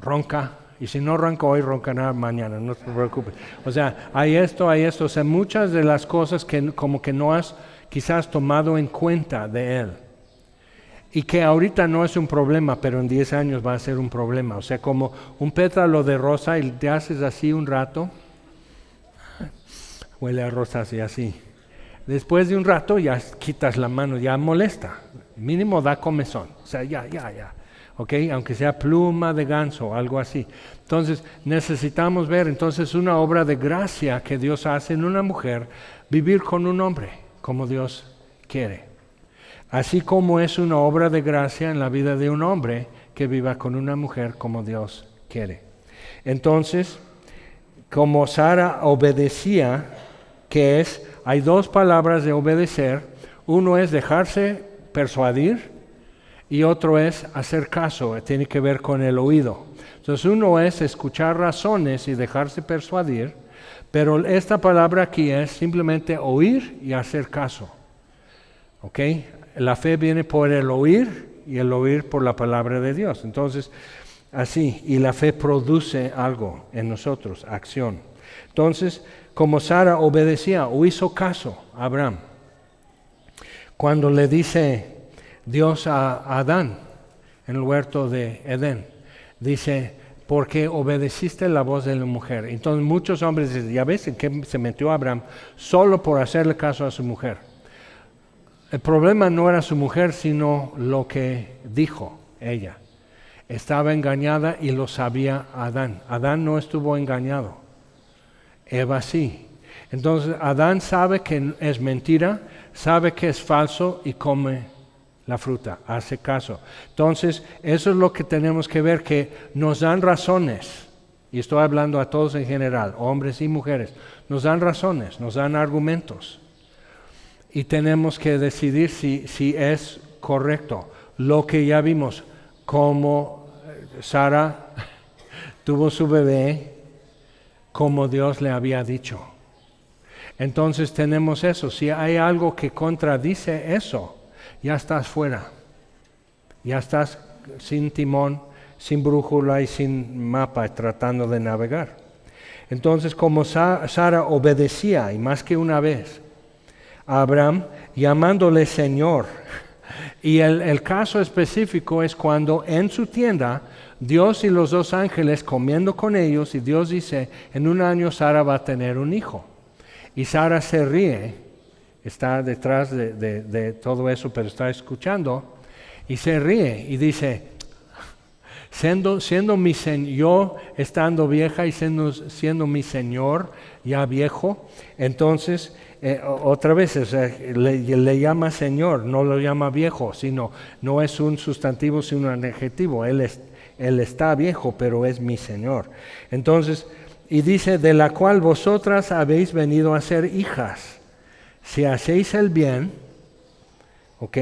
Ronca. Y si no ronca hoy, roncará mañana, no te preocupes. O sea, hay esto. O sea, muchas de las cosas que como que no has quizás tomado en cuenta de Él. Y que ahorita no es un problema, pero en 10 años va a ser un problema. O sea, como un pétalo de rosa y te haces así un rato. huele a rosas y así. Después de un rato ya quitas la mano, ya molesta, mínimo da comezón, o sea, ya, ¿ok? Aunque sea pluma de ganso o algo así. Entonces necesitamos ver entonces una obra de gracia que Dios hace en una mujer, vivir con un hombre como Dios quiere. Así como es una obra de gracia en la vida de un hombre que viva con una mujer como Dios quiere. Entonces, como Sara obedecía, hay dos palabras de obedecer. Uno es dejarse persuadir y otro es hacer caso, tiene que ver con el oído. Entonces uno es escuchar razones y dejarse persuadir, pero esta palabra aquí es simplemente oír y hacer caso. ¿Ok? La fe viene por el oír y el oír por la palabra de Dios. Entonces, así, y la fe produce algo en nosotros, acción. Entonces, como Sara obedecía o hizo caso a Abraham, cuando le dice Dios a Adán en el huerto de Edén, dice, porque obedeciste la voz de la mujer. Entonces muchos hombres dicen, ya ves en qué se metió Abraham, solo por hacerle caso a su mujer. El problema no era su mujer, sino lo que dijo ella. Estaba engañada y lo sabía Adán. Adán no estuvo engañado, Eva sí. Entonces Adán sabe que es mentira, sabe que es falso y come la fruta, hace caso. Entonces eso es lo que tenemos que ver, que nos dan razones, y estoy hablando a todos en general, hombres y mujeres, nos dan razones, nos dan argumentos, y tenemos que decidir si es correcto. Lo que ya vimos, como Sara tuvo su bebé, como Dios le había dicho. Entonces tenemos eso. Si hay algo que contradice eso, ya estás fuera. Ya estás sin timón, sin brújula y sin mapa tratando de navegar. Entonces, como Sara obedecía, y más que una vez, a Abraham, llamándole Señor. Y el caso específico es cuando en su tienda, Dios y los dos ángeles comiendo con ellos, y Dios dice, en un año Sara va a tener un hijo. Y Sara se ríe, está detrás de todo eso, pero está escuchando, y se ríe y dice, siendo mi yo estando vieja y siendo mi Señor ya viejo, entonces otra vez le llama Señor, no lo llama viejo, sino no es un sustantivo sino un adjetivo. Él está viejo, pero es mi Señor. Entonces, y dice, de la cual vosotras habéis venido a ser hijas, si hacéis el bien, ¿ok?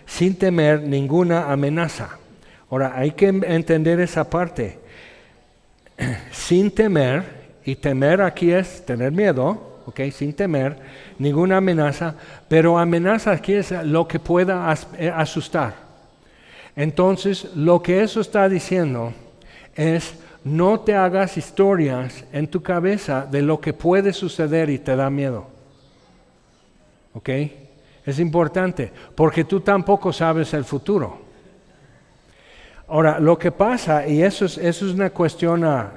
Sin temer ninguna amenaza. Ahora, hay que entender esa parte. Sin temer, y temer aquí es tener miedo, ¿ok? Sin temer ninguna amenaza, pero amenaza aquí es lo que pueda asustar. Entonces, lo que eso está diciendo es, no te hagas historias en tu cabeza de lo que puede suceder y te da miedo. ¿Ok? Es importante, porque tú tampoco sabes el futuro. Ahora, lo que pasa, y eso es una cuestión, o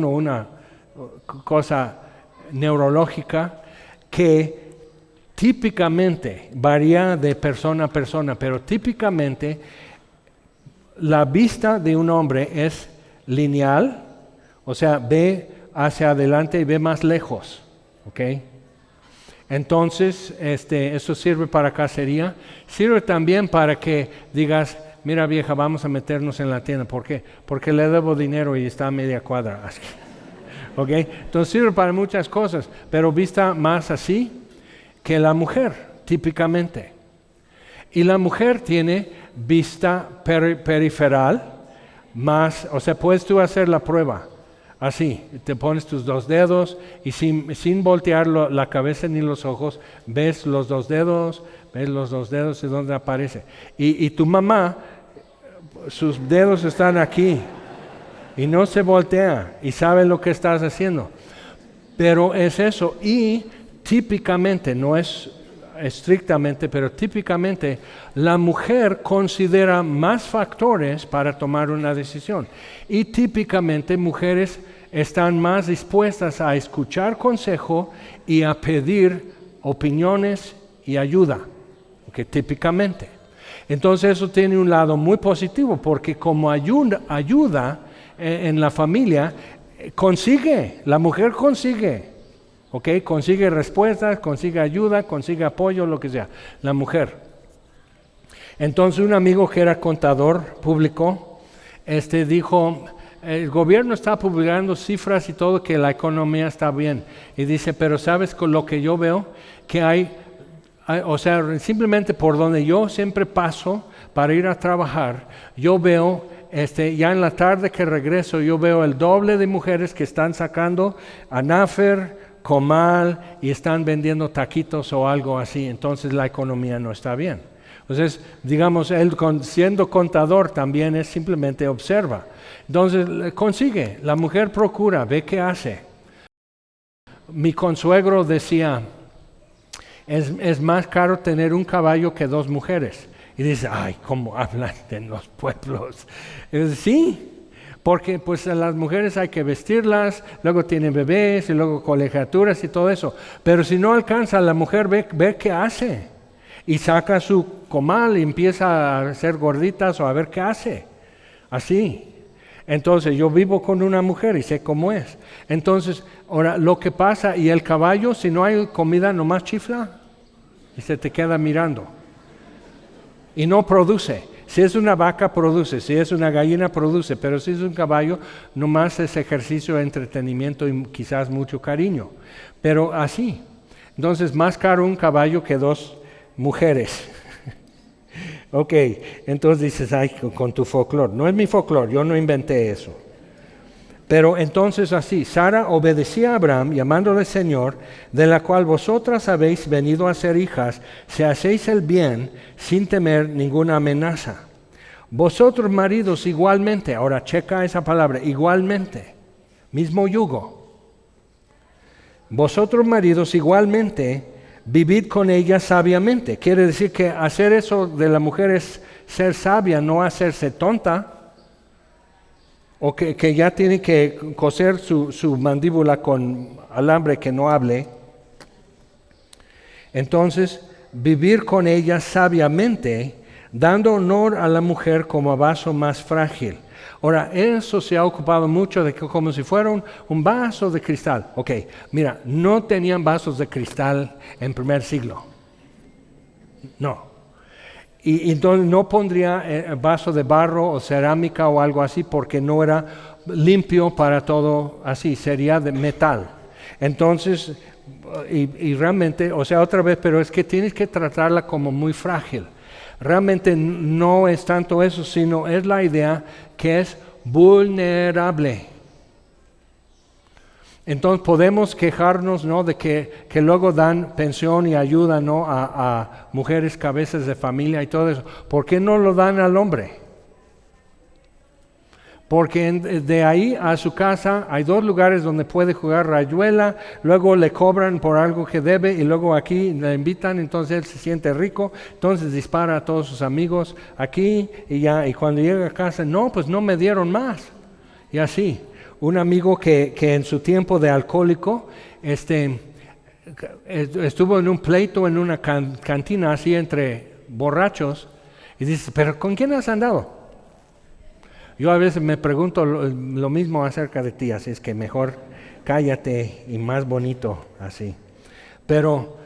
una cosa neurológica que típicamente varía de persona a persona, pero típicamente la vista de un hombre es lineal, o sea, ve hacia adelante y ve más lejos, ¿ok? Entonces, eso sirve para cacería, sirve también para que digas, mira vieja, vamos a meternos en la tienda. ¿Por qué? Porque le debo dinero y está a media cuadra. ¿Ok? Entonces sirve para muchas cosas, pero vista más así que la mujer, típicamente. Y la mujer tiene vista periferal, más, o sea, puedes tú hacer la prueba. Así, te pones tus dos dedos y sin voltear la cabeza ni los ojos, ves los dos dedos y dónde aparece. Y tu mamá, sus dedos están aquí y no se voltea y sabe lo que estás haciendo. Pero es eso, y típicamente, no es estrictamente, pero típicamente la mujer considera más factores para tomar una decisión. Y típicamente mujeres están más dispuestas a escuchar consejo y a pedir opiniones y ayuda, que típicamente. Entonces eso tiene un lado muy positivo, porque como ayuda en la familia, la mujer consigue, ¿ok? Consigue respuestas, consigue ayuda, consigue apoyo, lo que sea, la mujer. Entonces un amigo que era contador público, dijo, el gobierno está publicando cifras y todo que la economía está bien. Y dice, pero ¿sabes con lo que yo veo? Que hay, o sea, simplemente por donde yo siempre paso para ir a trabajar, yo veo, ya en la tarde que regreso, yo veo el doble de mujeres que están sacando anáfer, comal y están vendiendo taquitos o algo así. Entonces la economía no está bien. Entonces, digamos, él siendo contador también es simplemente observa. Entonces consigue, la mujer procura, ve qué hace. Mi consuegro decía, es más caro tener un caballo que 2 mujeres. Y dice, ay, ¿cómo hablan en los pueblos? Sí, porque pues a las mujeres hay que vestirlas, luego tienen bebés y luego colegiaturas y todo eso. Pero si no alcanza, la mujer ve qué hace. Y saca su comal y empieza a hacer gorditas o a ver qué hace. Así. Entonces yo vivo con una mujer y sé cómo es. Entonces, ahora lo que pasa, y el caballo, si no hay comida, nomás chifla y se te queda mirando. Y no produce. Si es una vaca, produce. Si es una gallina, produce. Pero si es un caballo, nomás es ejercicio, entretenimiento y quizás mucho cariño. Pero así. Entonces, más caro un caballo que 2 mujeres. Ok, entonces dices, ay, con tu folclore. No es mi folclore, yo no inventé eso. Pero entonces así, Sara obedecía a Abraham, llamándole Señor, de la cual vosotras habéis venido a ser hijas, si hacéis el bien sin temer ninguna amenaza. Vosotros maridos igualmente, ahora checa esa palabra, igualmente, mismo yugo. Vosotros maridos igualmente, vivid con ella sabiamente. Quiere decir que hacer eso de la mujer es ser sabia, no hacerse tonta. O que ya tiene que coser su mandíbula con alambre que no hable. Entonces, vivir con ella sabiamente, dando honor a la mujer como vaso más frágil. Ahora, eso se ha ocupado mucho de que como si fuera un vaso de cristal. Ok, mira, no tenían vasos de cristal en primer siglo. No. Y entonces no pondría vaso de barro o cerámica o algo así porque no era limpio para todo así, sería de metal. Entonces, y realmente, o sea, otra vez, pero es que tienes que tratarla como muy frágil. Realmente no es tanto eso, sino es la idea que es vulnerable. Entonces podemos quejarnos, ¿no?, de que luego dan pensión y ayuda, ¿no?, a mujeres cabezas de familia y todo eso. ¿Por qué no lo dan al hombre? Porque de ahí a su casa hay 2 lugares donde puede jugar rayuela, luego le cobran por algo que debe y luego aquí le invitan, entonces él se siente rico, entonces dispara a todos sus amigos aquí y ya, y cuando llega a casa, no, pues no me dieron más. Y así, un amigo que en su tiempo de alcohólico, estuvo en un pleito en una cantina así entre borrachos y dice, ¿pero con quién has andado? Yo a veces me pregunto lo mismo acerca de ti, así es que mejor cállate y más bonito así. Pero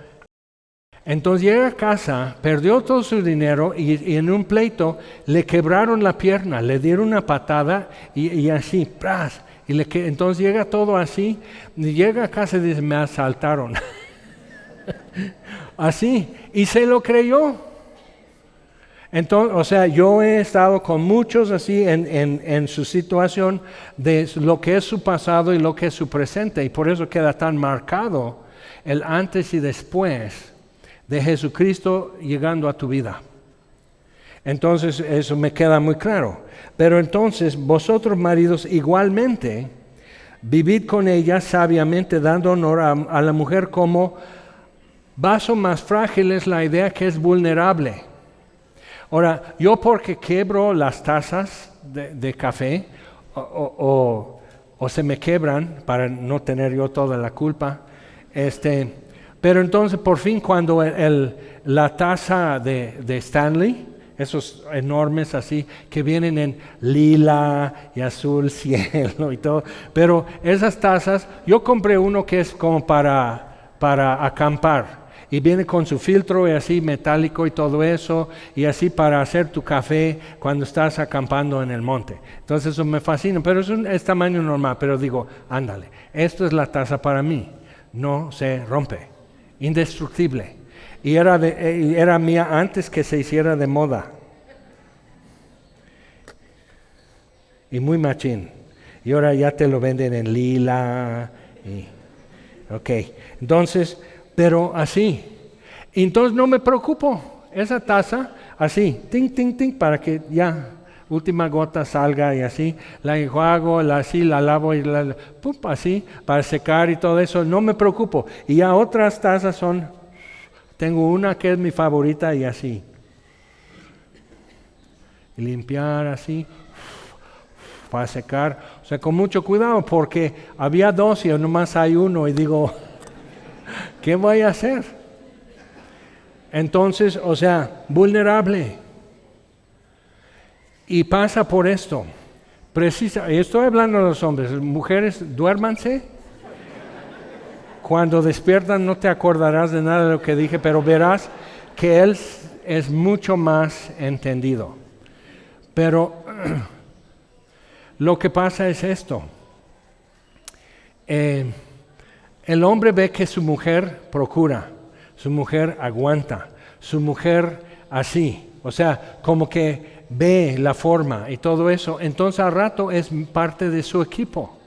entonces llega a casa, perdió todo su dinero y en un pleito le quebraron la pierna, le dieron una patada y así, ¡pras! Entonces llega todo así, y llega a casa y dice, me asaltaron. Así, y se lo creyó. Entonces, o sea, yo he estado con muchos así en su situación de lo que es su pasado y lo que es su presente, y por eso queda tan marcado el antes y después de Jesucristo llegando a tu vida. Entonces, eso me queda muy claro. Pero entonces, vosotros maridos igualmente, vivid con ella sabiamente, dando honor a la mujer como vaso más frágil, es la idea que es vulnerable. Ahora, yo porque quebro las tazas de café o o se me quebran para no tener yo toda la culpa. Pero entonces por fin cuando la taza de Stanley, esos enormes así, que vienen en lila y azul cielo y todo, pero esas tazas, yo compré uno que es como para acampar, y viene con su filtro y así metálico y todo eso, y así para hacer tu café cuando estás acampando en el monte. Entonces eso me fascina, pero es tamaño normal, pero digo, ándale, esto es la taza para mí, no se rompe, indestructible. Y era mía antes que se hiciera de moda. Y muy machín. Y ahora ya te lo venden en lila. Ok, entonces, pero así. Entonces no me preocupo. Esa taza, así, ting, ting, ting, para que ya última gota salga y así. La enjuago, así, la lavo y así, para secar y todo eso. No me preocupo. Y ya otras tazas tengo una que es mi favorita y así. Y limpiar así, para secar. O sea, con mucho cuidado porque había dos y nomás hay uno y digo, ¿qué voy a hacer? Entonces, o sea, vulnerable. Y pasa por esto. Estoy hablando de los hombres. Mujeres, duérmanse. Cuando despiertan no te acordarás de nada de lo que dije, pero verás que él es mucho más entendido. Pero lo que pasa es esto. El hombre ve que su mujer procura, su mujer aguanta, su mujer así. O sea, como que ve la forma y todo eso. Entonces al rato es parte de su equipo.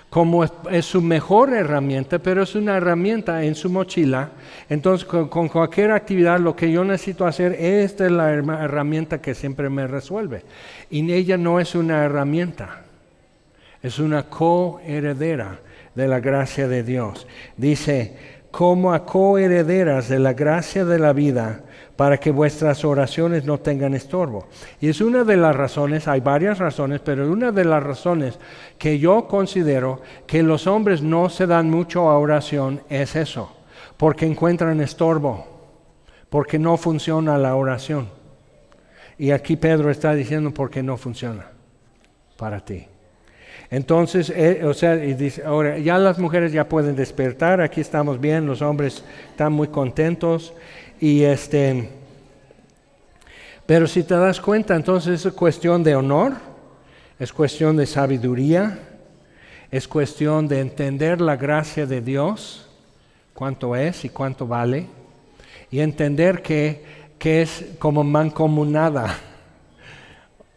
Como es su mejor herramienta, pero es una herramienta en su mochila. Entonces, con cualquier actividad, lo que yo necesito hacer, esta es la herramienta que siempre me resuelve. Y ella no es una herramienta, es una coheredera de la gracia de Dios. Dice, como a coherederas de la gracia de la vida, para que vuestras oraciones no tengan estorbo. Y es una de las razones, hay varias razones, pero una de las razones que yo considero que los hombres no se dan mucho a oración es eso, porque encuentran estorbo, porque no funciona la oración. Y aquí Pedro está diciendo por qué no funciona para ti. Entonces, y dice, ahora ya las mujeres ya pueden despertar, aquí estamos bien, los hombres están muy contentos. Y pero si te das cuenta, entonces es cuestión de honor, es cuestión de sabiduría, es cuestión de entender la gracia de Dios, cuánto es y cuánto vale, y entender que es como mancomunada.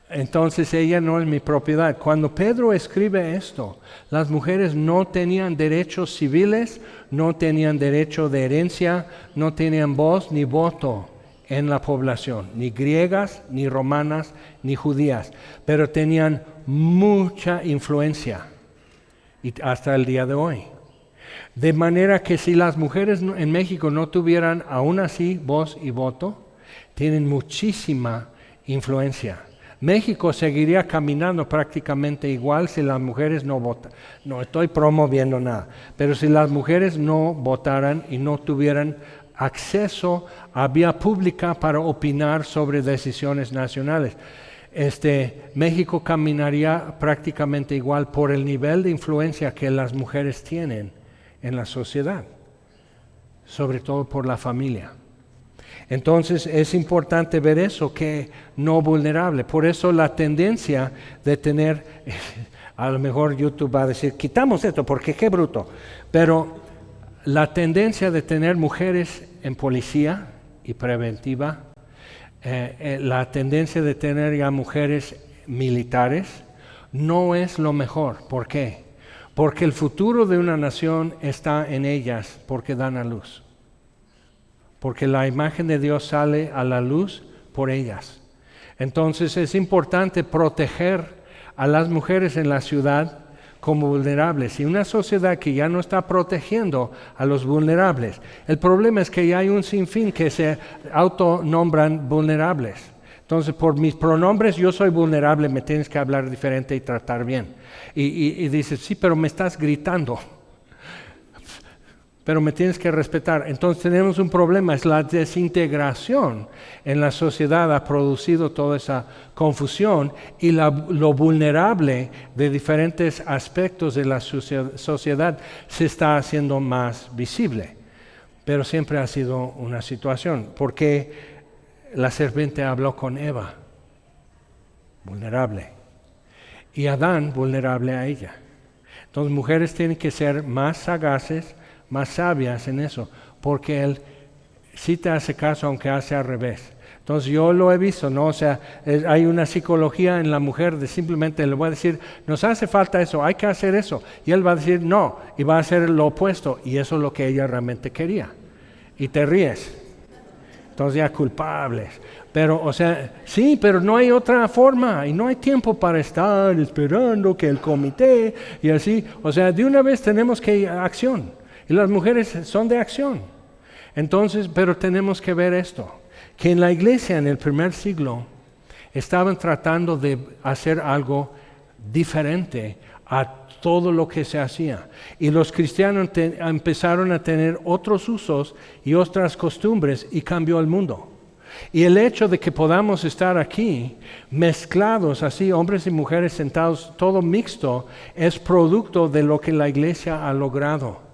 Entonces ella no es mi propiedad. Cuando Pedro escribe esto, las mujeres no tenían derechos civiles, no tenían derecho de herencia, no tenían voz ni voto en la población, ni griegas, ni romanas, ni judías, pero tenían mucha influencia y hasta el día de hoy. De manera que si las mujeres en México no tuvieran aún así voz y voto, tienen muchísima influencia. México seguiría caminando prácticamente igual si las mujeres no votan. No estoy promoviendo nada, pero si las mujeres no votaran y no tuvieran acceso a vía pública para opinar sobre decisiones nacionales, México caminaría prácticamente igual por el nivel de influencia que las mujeres tienen en la sociedad, sobre todo por la familia. Entonces es importante ver eso, que no vulnerable. Por eso la tendencia de tener, a lo mejor YouTube va a decir, quitamos esto porque qué bruto, pero la tendencia de tener mujeres en policía y preventiva, la tendencia de tener ya mujeres militares, no es lo mejor. ¿Por qué? Porque el futuro de una nación está en ellas, porque dan a luz. Porque la imagen de Dios sale a la luz por ellas. Entonces es importante proteger a las mujeres en la ciudad como vulnerables. Y una sociedad que ya no está protegiendo a los vulnerables. El problema es que ya hay un sinfín que se autonombran vulnerables. Entonces, por mis pronombres yo soy vulnerable, me tienes que hablar diferente y tratar bien. Y dices, sí, pero me estás gritando. Pero me tienes que respetar. Entonces tenemos un problema, es la desintegración en la sociedad ha producido toda esa confusión y lo vulnerable de diferentes aspectos de la sociedad se está haciendo más visible. Pero siempre ha sido una situación, porque la serpiente habló con Eva, vulnerable, y Adán, vulnerable a ella. Entonces mujeres tienen que ser más sagaces, más sabias en eso, porque él sí te hace caso aunque hace al revés. Entonces yo lo he visto, ¿no? O sea, hay una psicología en la mujer de simplemente le voy a decir, nos hace falta eso, hay que hacer eso. Y él va a decir no, y va a hacer lo opuesto, y eso es lo que ella realmente quería. Y te ríes. Entonces ya culpables. Pero, o sea, sí, pero no hay otra forma y no hay tiempo para estar esperando que el comité y así. O sea, de una vez tenemos que ir a acción. Y las mujeres son de acción. Entonces, pero tenemos que ver esto, que en la iglesia en el primer siglo estaban tratando de hacer algo diferente a todo lo que se hacía. Y los cristianos empezaron a tener otros usos y otras costumbres y cambió el mundo. Y el hecho de que podamos estar aquí mezclados así, hombres y mujeres sentados, todo mixto, es producto de lo que la iglesia ha logrado.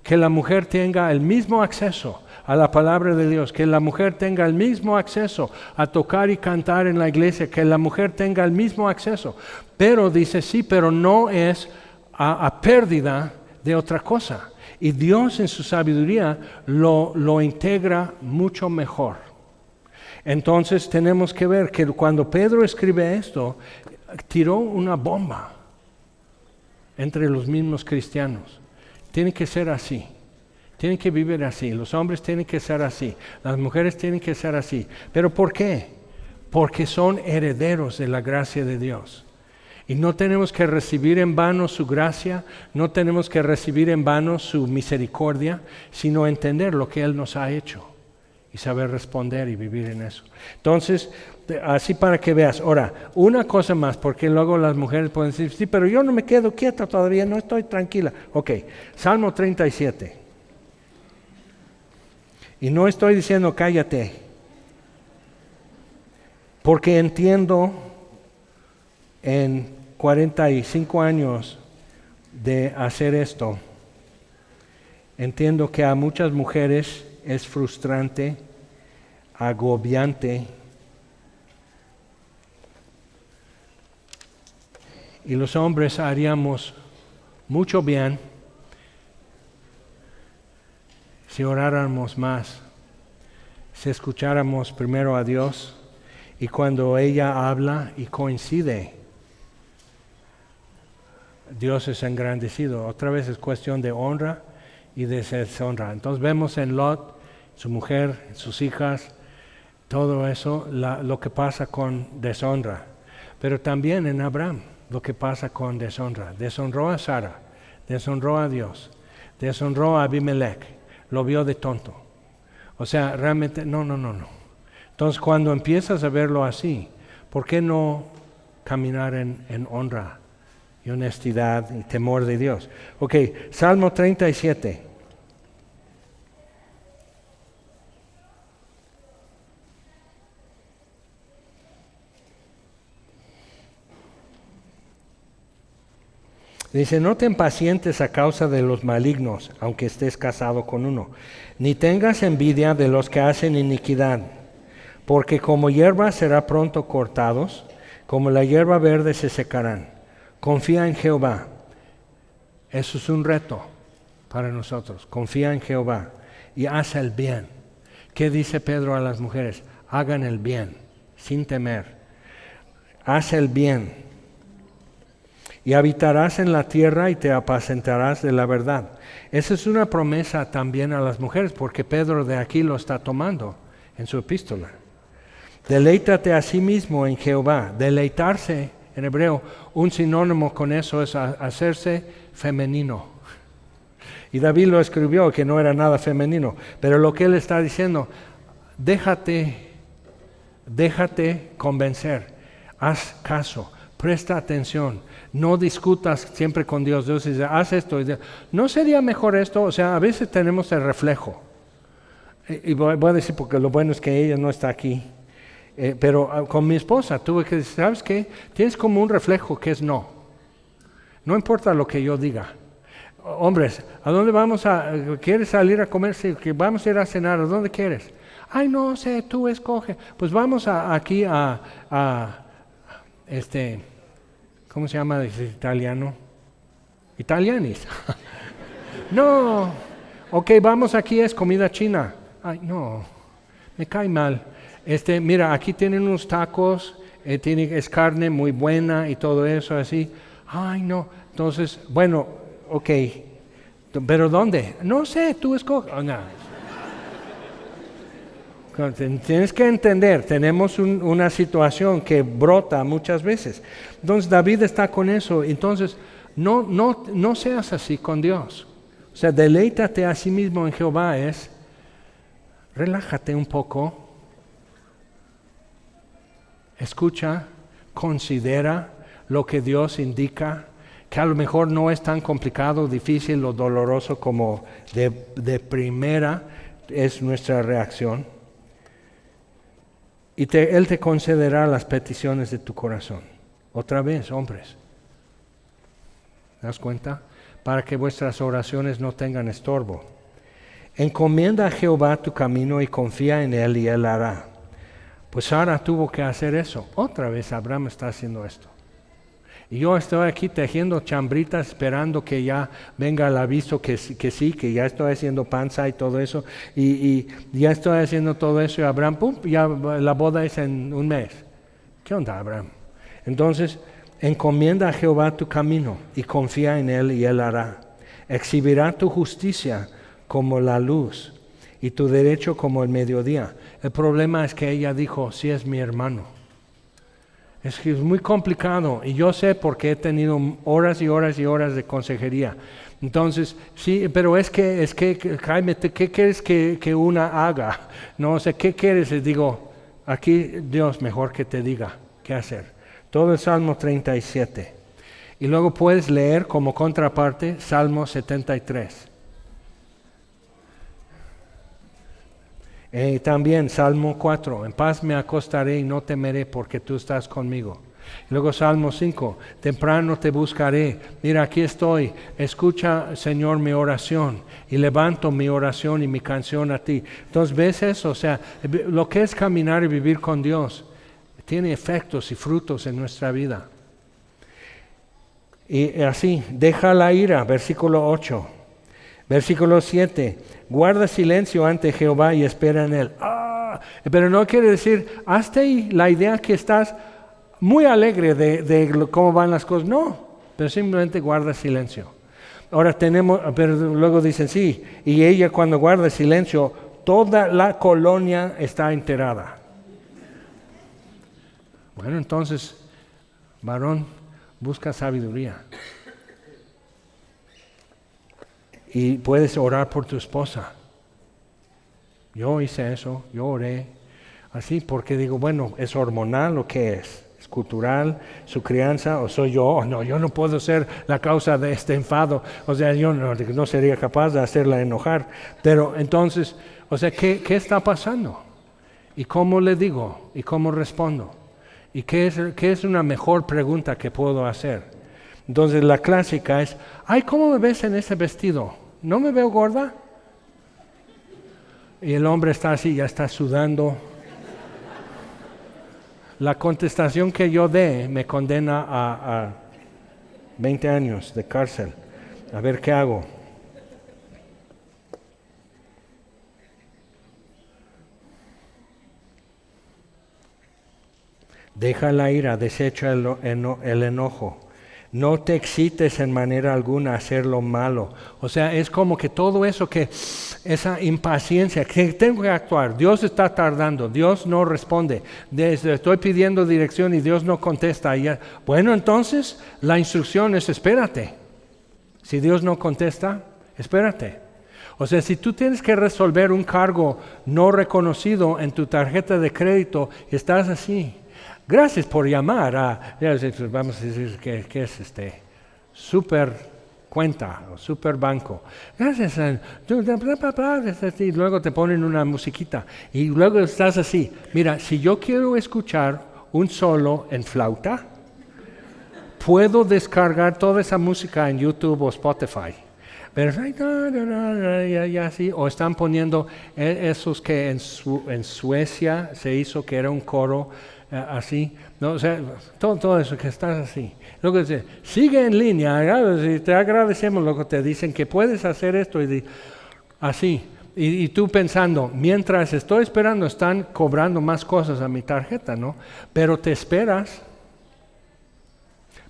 Que la mujer tenga el mismo acceso a la palabra de Dios, que la mujer tenga el mismo acceso a tocar y cantar en la iglesia, que la mujer tenga el mismo acceso. Pero dice sí, pero no es a pérdida de otra cosa. Y Dios en su sabiduría lo integra mucho mejor. Entonces tenemos que ver que cuando Pedro escribe esto, tiró una bomba entre los mismos cristianos. Tiene que ser así. Tienen que vivir así. Los hombres tienen que ser así. Las mujeres tienen que ser así. ¿Pero por qué? Porque son herederos de la gracia de Dios. Y no tenemos que recibir en vano su gracia, no tenemos que recibir en vano su misericordia, sino entender lo que Él nos ha hecho y saber responder y vivir en eso. Entonces, así para que veas. Ahora, una cosa más, porque luego las mujeres pueden decir, sí, pero yo no me quedo quieta todavía, no estoy tranquila. Ok, Salmo 37. Y no estoy diciendo cállate, porque entiendo en 45 años de hacer esto, entiendo que a muchas mujeres es frustrante, agobiante, y los hombres haríamos mucho bien si oráramos más, si escucháramos primero a Dios y cuando ella habla y coincide, Dios es engrandecido. Otra vez es cuestión de honra y de deshonra. Entonces vemos en Lot, su mujer, sus hijas, todo eso, lo que pasa con deshonra. Pero también en Abraham, lo que pasa con deshonra. Deshonró a Sara, deshonró a Dios, deshonró a Abimelech, lo vio de tonto. O sea, realmente, no. Entonces cuando empiezas a verlo así, ¿por qué no caminar en honra y honestidad y temor de Dios? Ok, Salmo 37. Dice, no te impacientes a causa de los malignos, aunque estés casado con uno, ni tengas envidia de los que hacen iniquidad, porque como hierba será pronto cortados, como la hierba verde se secarán. Confía en Jehová. Eso es un reto para nosotros. Confía en Jehová y haz el bien. ¿Qué dice Pedro a las mujeres? Hagan el bien, sin temer. Haz el bien. Y habitarás en la tierra y te apacentarás de la verdad. Esa es una promesa también a las mujeres, porque Pedro de aquí lo está tomando en su epístola. Deleítate a sí mismo en Jehová. Deleitarse, en hebreo, un sinónimo con eso es hacerse femenino. Y David lo escribió que no era nada femenino, pero lo que él está diciendo, déjate déjate convencer, haz caso, presta atención, no discutas siempre con Dios. Dios dice, haz esto. ¿No sería mejor esto? O sea, a veces tenemos el reflejo. Y voy a decir, porque lo bueno es que ella no está aquí. Pero con mi esposa tuve que decir, ¿sabes qué? Tienes como un reflejo que es no. No importa lo que yo diga. Hombres, ¿a dónde vamos ¿quieres salir a comer? Sí, que vamos a ir a cenar. ¿A dónde quieres? Ay, no sé, tú escoge. Pues vamos aquí a ¿cómo se llama ese italiano? Italianis. No. Ok, vamos aquí, es comida china. Ay, no, me cae mal. Mira, aquí tienen unos tacos, es carne muy buena y todo eso así. Ay, no. Entonces, bueno, ok. ¿Pero dónde? No sé, tú escoges. Oh, no. Tienes que entender, tenemos una situación que brota muchas veces. Entonces David está con eso. Entonces, no seas así con Dios. O sea, deleítate a sí mismo en Jehová relájate un poco. Escucha, considera lo que Dios indica, que a lo mejor no es tan complicado, difícil o doloroso como de primera es nuestra reacción. Y Él te concederá las peticiones de tu corazón. Otra vez, hombres. ¿Te das cuenta? Para que vuestras oraciones no tengan estorbo. Encomienda a Jehová tu camino y confía en Él y Él hará. Pues Sara tuvo que hacer eso. Otra vez Abraham está haciendo esto. Y yo estoy aquí tejiendo chambritas esperando que ya venga el aviso que sí, que ya estoy haciendo panza y todo eso. Y ya estoy haciendo todo eso y Abraham, pum, ya la boda es en un mes. ¿Qué onda, Abraham? Entonces, encomienda a Jehová tu camino y confía en Él y Él hará. Exhibirá tu justicia como la luz y tu derecho como el mediodía. El problema es que ella dijo, sí es mi hermano. Es que es muy complicado y yo sé porque he tenido horas y horas y horas de consejería. Entonces, sí, pero es que Jaime, ¿qué quieres que una haga? No sé, ¿qué quieres? Les digo, aquí Dios mejor que te diga qué hacer. Todo el Salmo 37. Y luego puedes leer como contraparte Salmo 73. También Salmo 4, en paz me acostaré y no temeré porque tú estás conmigo. Y luego Salmo 5, temprano te buscaré, mira aquí estoy, escucha Señor mi oración y levanto mi oración y mi canción a ti. Entonces ves eso, o sea, lo que es caminar y vivir con Dios tiene efectos y frutos en nuestra vida. Y así, deja la ira, versículo 8. Versículo 7, guarda silencio ante Jehová y espera en Él. Pero no quiere decir, hazte ahí la idea que estás muy alegre de cómo van las cosas. No, pero simplemente guarda silencio. Ahora pero luego dicen sí, y ella cuando guarda silencio, toda la colonia está enterada. Bueno, entonces, varón, busca sabiduría. Y puedes orar por tu esposa. Yo hice eso, yo oré así porque digo, bueno, ¿es hormonal o qué es? ¿Es cultural, su crianza o soy yo? Oh, no, yo no puedo ser la causa de este enfado. O sea, yo no sería capaz de hacerla enojar. Pero entonces, o sea, ¿qué está pasando? ¿Y cómo le digo? ¿Y cómo respondo? ¿Y qué es una mejor pregunta que puedo hacer? Entonces la clásica es, ay, ¿cómo me ves en ese vestido? ¿No me veo gorda? Y el hombre está así, ya está sudando. La contestación que yo dé me condena a 20 años de cárcel. A ver qué hago. Deja la ira, desecha el enojo. No te excites en manera alguna a hacer lo malo. O sea, es como que todo eso esa impaciencia, que tengo que actuar, Dios está tardando, Dios no responde, estoy pidiendo dirección y Dios no contesta. Bueno, entonces la instrucción es espérate. Si Dios no contesta, espérate. O sea, si tú tienes que resolver un cargo no reconocido en tu tarjeta de crédito, estás así. Gracias por llamar vamos a decir que es super cuenta o super banco. Gracias. Y luego te ponen una musiquita y luego estás así. Mira, si yo quiero escuchar un solo en flauta, puedo descargar toda esa música en YouTube o Spotify. Pero así, o están poniendo esos que en Suecia se hizo que era un coro así, no, o sea, todo eso que estás así. Luego dice, sigue en línea, te agradecemos lo que te dicen que puedes hacer esto y así. Y tú pensando, mientras estoy esperando, están cobrando más cosas a mi tarjeta, ¿no? Pero te esperas,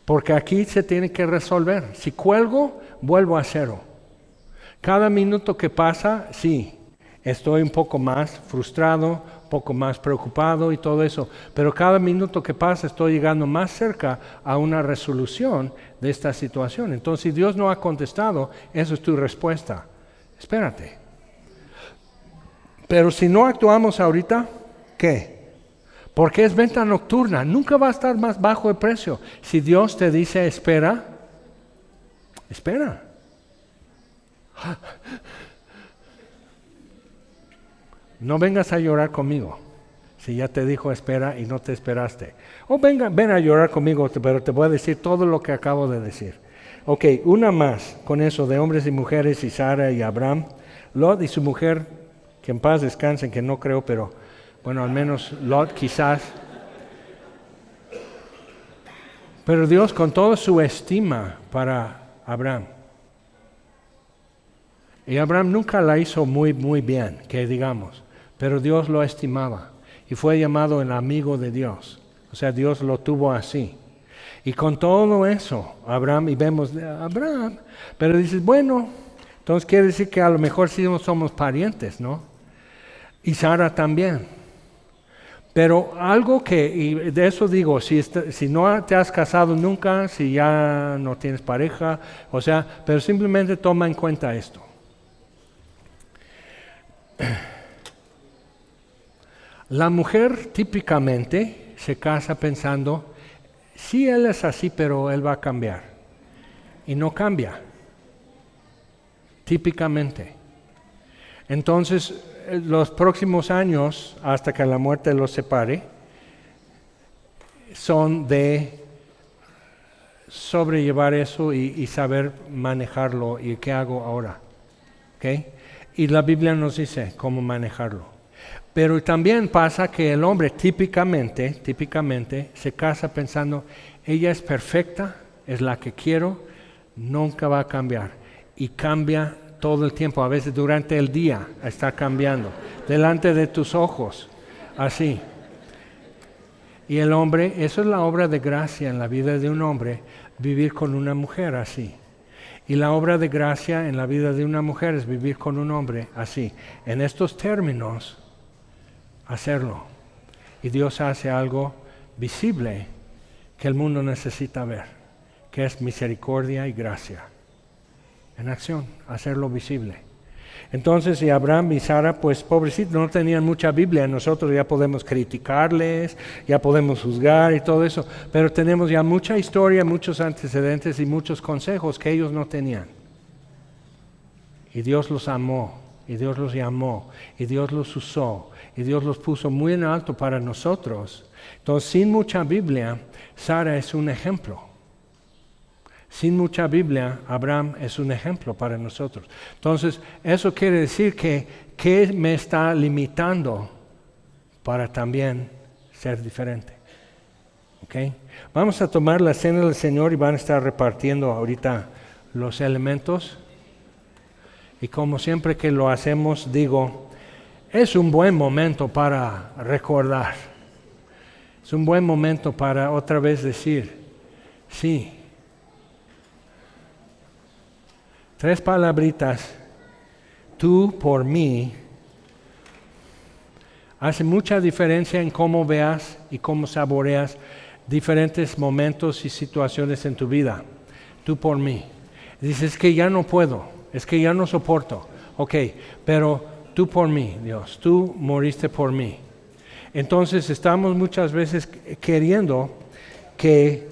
porque aquí se tiene que resolver. Si cuelgo, vuelvo a cero. Cada minuto que pasa, sí, estoy un poco más frustrado, un poco más preocupado y todo eso, pero cada minuto que pasa estoy llegando más cerca a una resolución de esta situación. Entonces, si Dios no ha contestado, eso es tu respuesta. Espérate. Pero si no actuamos ahorita, ¿qué? Porque es venta nocturna, nunca va a estar más bajo el precio. Si Dios te dice espera, espera. No vengas a llorar conmigo si ya te dijo espera y no te esperaste. O ven a llorar conmigo, pero te voy a decir todo lo que acabo de decir. Ok, una más con eso de hombres y mujeres y Sara y Abraham. Lot y su mujer, que en paz descansen, que no creo, pero bueno, al menos Lot quizás. Pero Dios con toda su estima para Abraham. Y Abraham nunca la hizo muy bien, que digamos, pero Dios lo estimaba y fue llamado el amigo de Dios. O sea, Dios lo tuvo así. Y con todo eso, Abraham, y vemos Abraham, pero dices, bueno, entonces quiere decir que a lo mejor sí somos parientes, ¿no? Y Sara también. Pero algo y de eso digo, si no te has casado nunca, si ya no tienes pareja, o sea, pero simplemente toma en cuenta esto. La mujer típicamente se casa pensando, sí, él es así, pero él va a cambiar. Y no cambia. Típicamente. Entonces, los próximos años, hasta que la muerte los separe, son de sobrellevar eso y saber manejarlo. ¿Y qué hago ahora? ¿Okay? Y la Biblia nos dice cómo manejarlo. Pero también pasa que el hombre típicamente se casa pensando, ella es perfecta, es la que quiero, nunca va a cambiar. Y cambia todo el tiempo, a veces durante el día está cambiando, delante de tus ojos, así. Y el hombre, eso es la obra de gracia en la vida de un hombre, vivir con una mujer así. Y la obra de gracia en la vida de una mujer es vivir con un hombre así. En estos términos, hacerlo. Y Dios hace algo visible que el mundo necesita ver, que es misericordia y gracia. En acción, hacerlo visible. Entonces, y Abraham y Sara, pues pobrecitos, no tenían mucha Biblia. Nosotros ya podemos criticarles, ya podemos juzgar y todo eso, pero tenemos ya mucha historia, muchos antecedentes y muchos consejos que ellos no tenían. Y Dios los amó, y Dios los llamó, y Dios los usó, y Dios los puso muy en alto para nosotros. Entonces, sin mucha Biblia, Sara es un ejemplo. Sin mucha Biblia, Abraham es un ejemplo para nosotros. Entonces, eso quiere decir que me está limitando para también ser diferente. ¿Okay? Vamos a tomar la cena del Señor y van a estar repartiendo ahorita los elementos. Y como siempre que lo hacemos, digo, es un buen momento para recordar. Es un buen momento para otra vez decir, sí. 3 palabritas, tú por mí, hace mucha diferencia en cómo veas y cómo saboreas diferentes momentos y situaciones en tu vida. Tú por mí. Dices, es que ya no puedo, es que ya no soporto. Ok, pero tú por mí, Dios, tú moriste por mí. Entonces estamos muchas veces queriendo que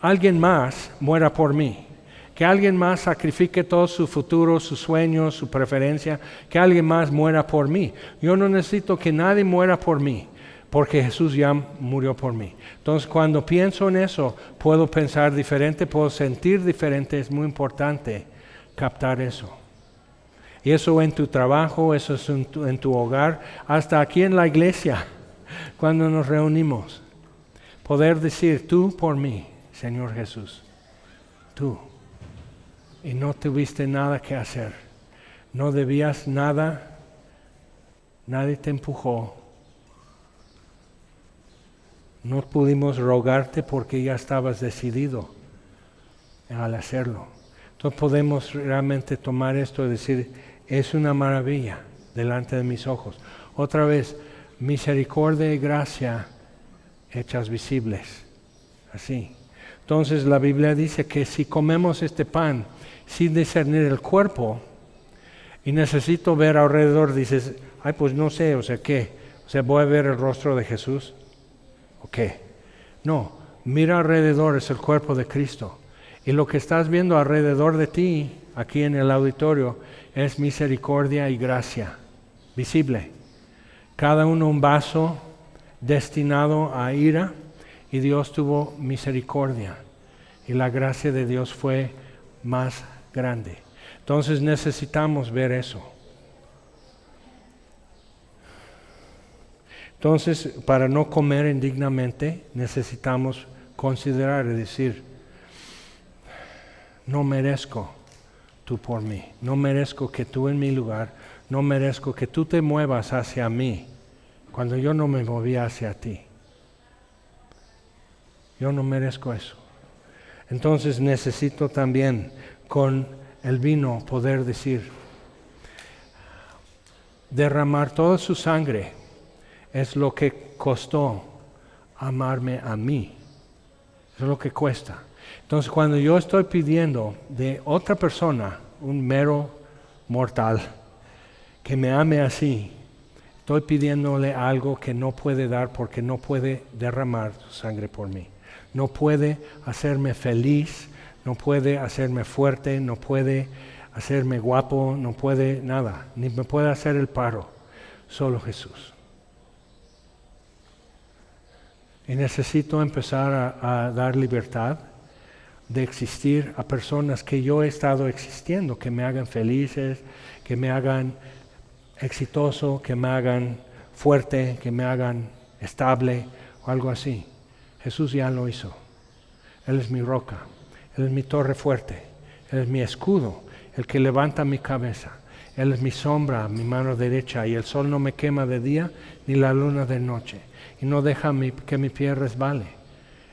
alguien más muera por mí, que alguien más sacrifique todo su futuro, sus sueños, su preferencia, que alguien más muera por mí. Yo no necesito que nadie muera por mí, porque Jesús ya murió por mí. Entonces cuando pienso en eso, puedo pensar diferente, puedo sentir diferente. Es muy importante captar eso. Y eso en tu trabajo, eso es en tu hogar, hasta aquí en la iglesia, cuando nos reunimos. Poder decir, tú por mí, Señor Jesús, tú. Y no tuviste nada que hacer. No debías nada, nadie te empujó. No pudimos rogarte porque ya estabas decidido al hacerlo. Entonces podemos realmente tomar esto y decir, es una maravilla delante de mis ojos. Otra vez, misericordia y gracia hechas visibles. Así. Entonces la Biblia dice que si comemos este pan sin discernir el cuerpo, y necesito ver alrededor, dices, ay, pues no sé, o sea, ¿qué? O sea, ¿voy a ver el rostro de Jesús? ¿O qué? No, mira alrededor, es el cuerpo de Cristo. Y lo que estás viendo alrededor de ti, aquí en el auditorio, es misericordia y gracia, visible. Cada uno un vaso destinado a ira, y Dios tuvo misericordia. Y la gracia de Dios fue más grande. Entonces necesitamos ver eso. Entonces, para no comer indignamente, necesitamos considerar y decir, no merezco tú por mí, no merezco que tú en mi lugar, no merezco que tú te muevas hacia mí, cuando yo no me movía hacia ti. Yo no merezco eso. Entonces necesito también con el vino poder decir, derramar toda su sangre es lo que costó amarme a mí. Eso es lo que cuesta. Entonces cuando yo estoy pidiendo de otra persona, un mero mortal, que me ame así, estoy pidiéndole algo que no puede dar porque no puede derramar su sangre por mí. No puede hacerme feliz, no puede hacerme fuerte, no puede hacerme guapo, no puede nada, ni me puede hacer el paro, solo Jesús. Y necesito empezar a dar libertad de existir a personas que yo he estado existiendo, que me hagan felices, que me hagan exitoso, que me hagan fuerte, que me hagan estable o algo así. Jesús ya lo hizo. Él es mi roca, Él es mi torre fuerte, Él es mi escudo, el que levanta mi cabeza. Él es mi sombra, mi mano derecha, y el sol no me quema de día ni la luna de noche, y no deja que mi pie resbale.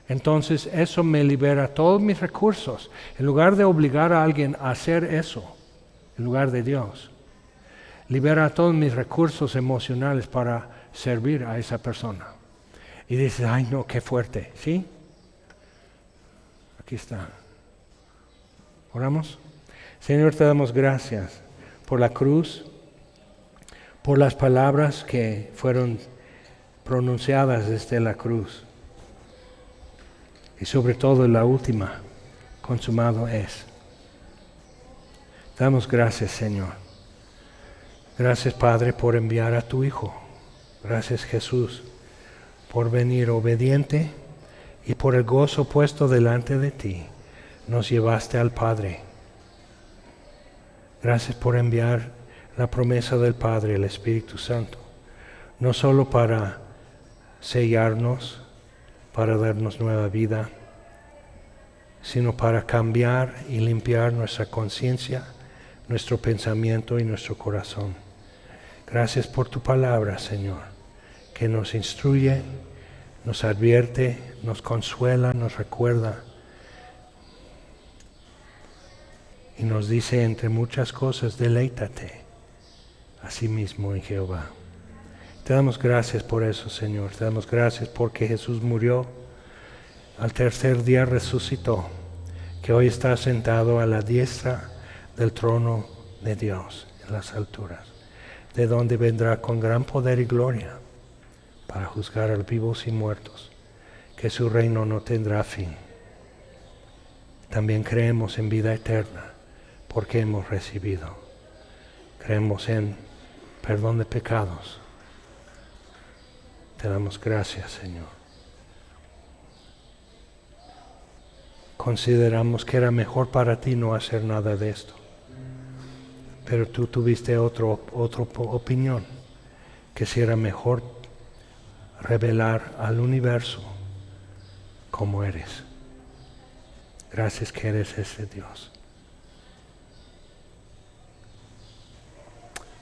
Entonces eso me libera todos mis recursos. En lugar de obligar a alguien a hacer eso, en lugar de Dios, libera todos mis recursos emocionales para servir a esa persona. Y dices, ay no, qué fuerte, ¿sí? Aquí está. ¿Oramos? Señor, te damos gracias por la cruz, por las palabras que fueron pronunciadas desde la cruz. Y sobre todo la última, consumado es. Damos gracias, Señor. Gracias, Padre, por enviar a tu Hijo. Gracias, Jesús, por venir obediente y por el gozo puesto delante de ti, nos llevaste al Padre. Gracias por enviar la promesa del Padre, el Espíritu Santo, no solo para sellarnos, para darnos nueva vida, sino para cambiar y limpiar nuestra conciencia, nuestro pensamiento y nuestro corazón. Gracias por tu palabra, Señor, que nos instruye, nos advierte, nos consuela, nos recuerda y nos dice, entre muchas cosas, deleítate a sí mismo en Jehová. Te damos gracias por eso, Señor. Te damos gracias porque Jesús murió, al tercer día resucitó, que hoy está sentado a la diestra del trono de Dios. en las alturas, de donde vendrá con gran poder y gloria para juzgar a los vivos y muertos, que su reino no tendrá fin. También creemos en vida eterna, porque hemos recibido. Creemos en perdón de pecados. Te damos gracias, Señor. Consideramos que era mejor para ti no hacer nada de esto. Pero tú tuviste otra opinión, que si era mejor revelar al universo como eres. Gracias que eres ese Dios.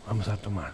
Vamos a tomar.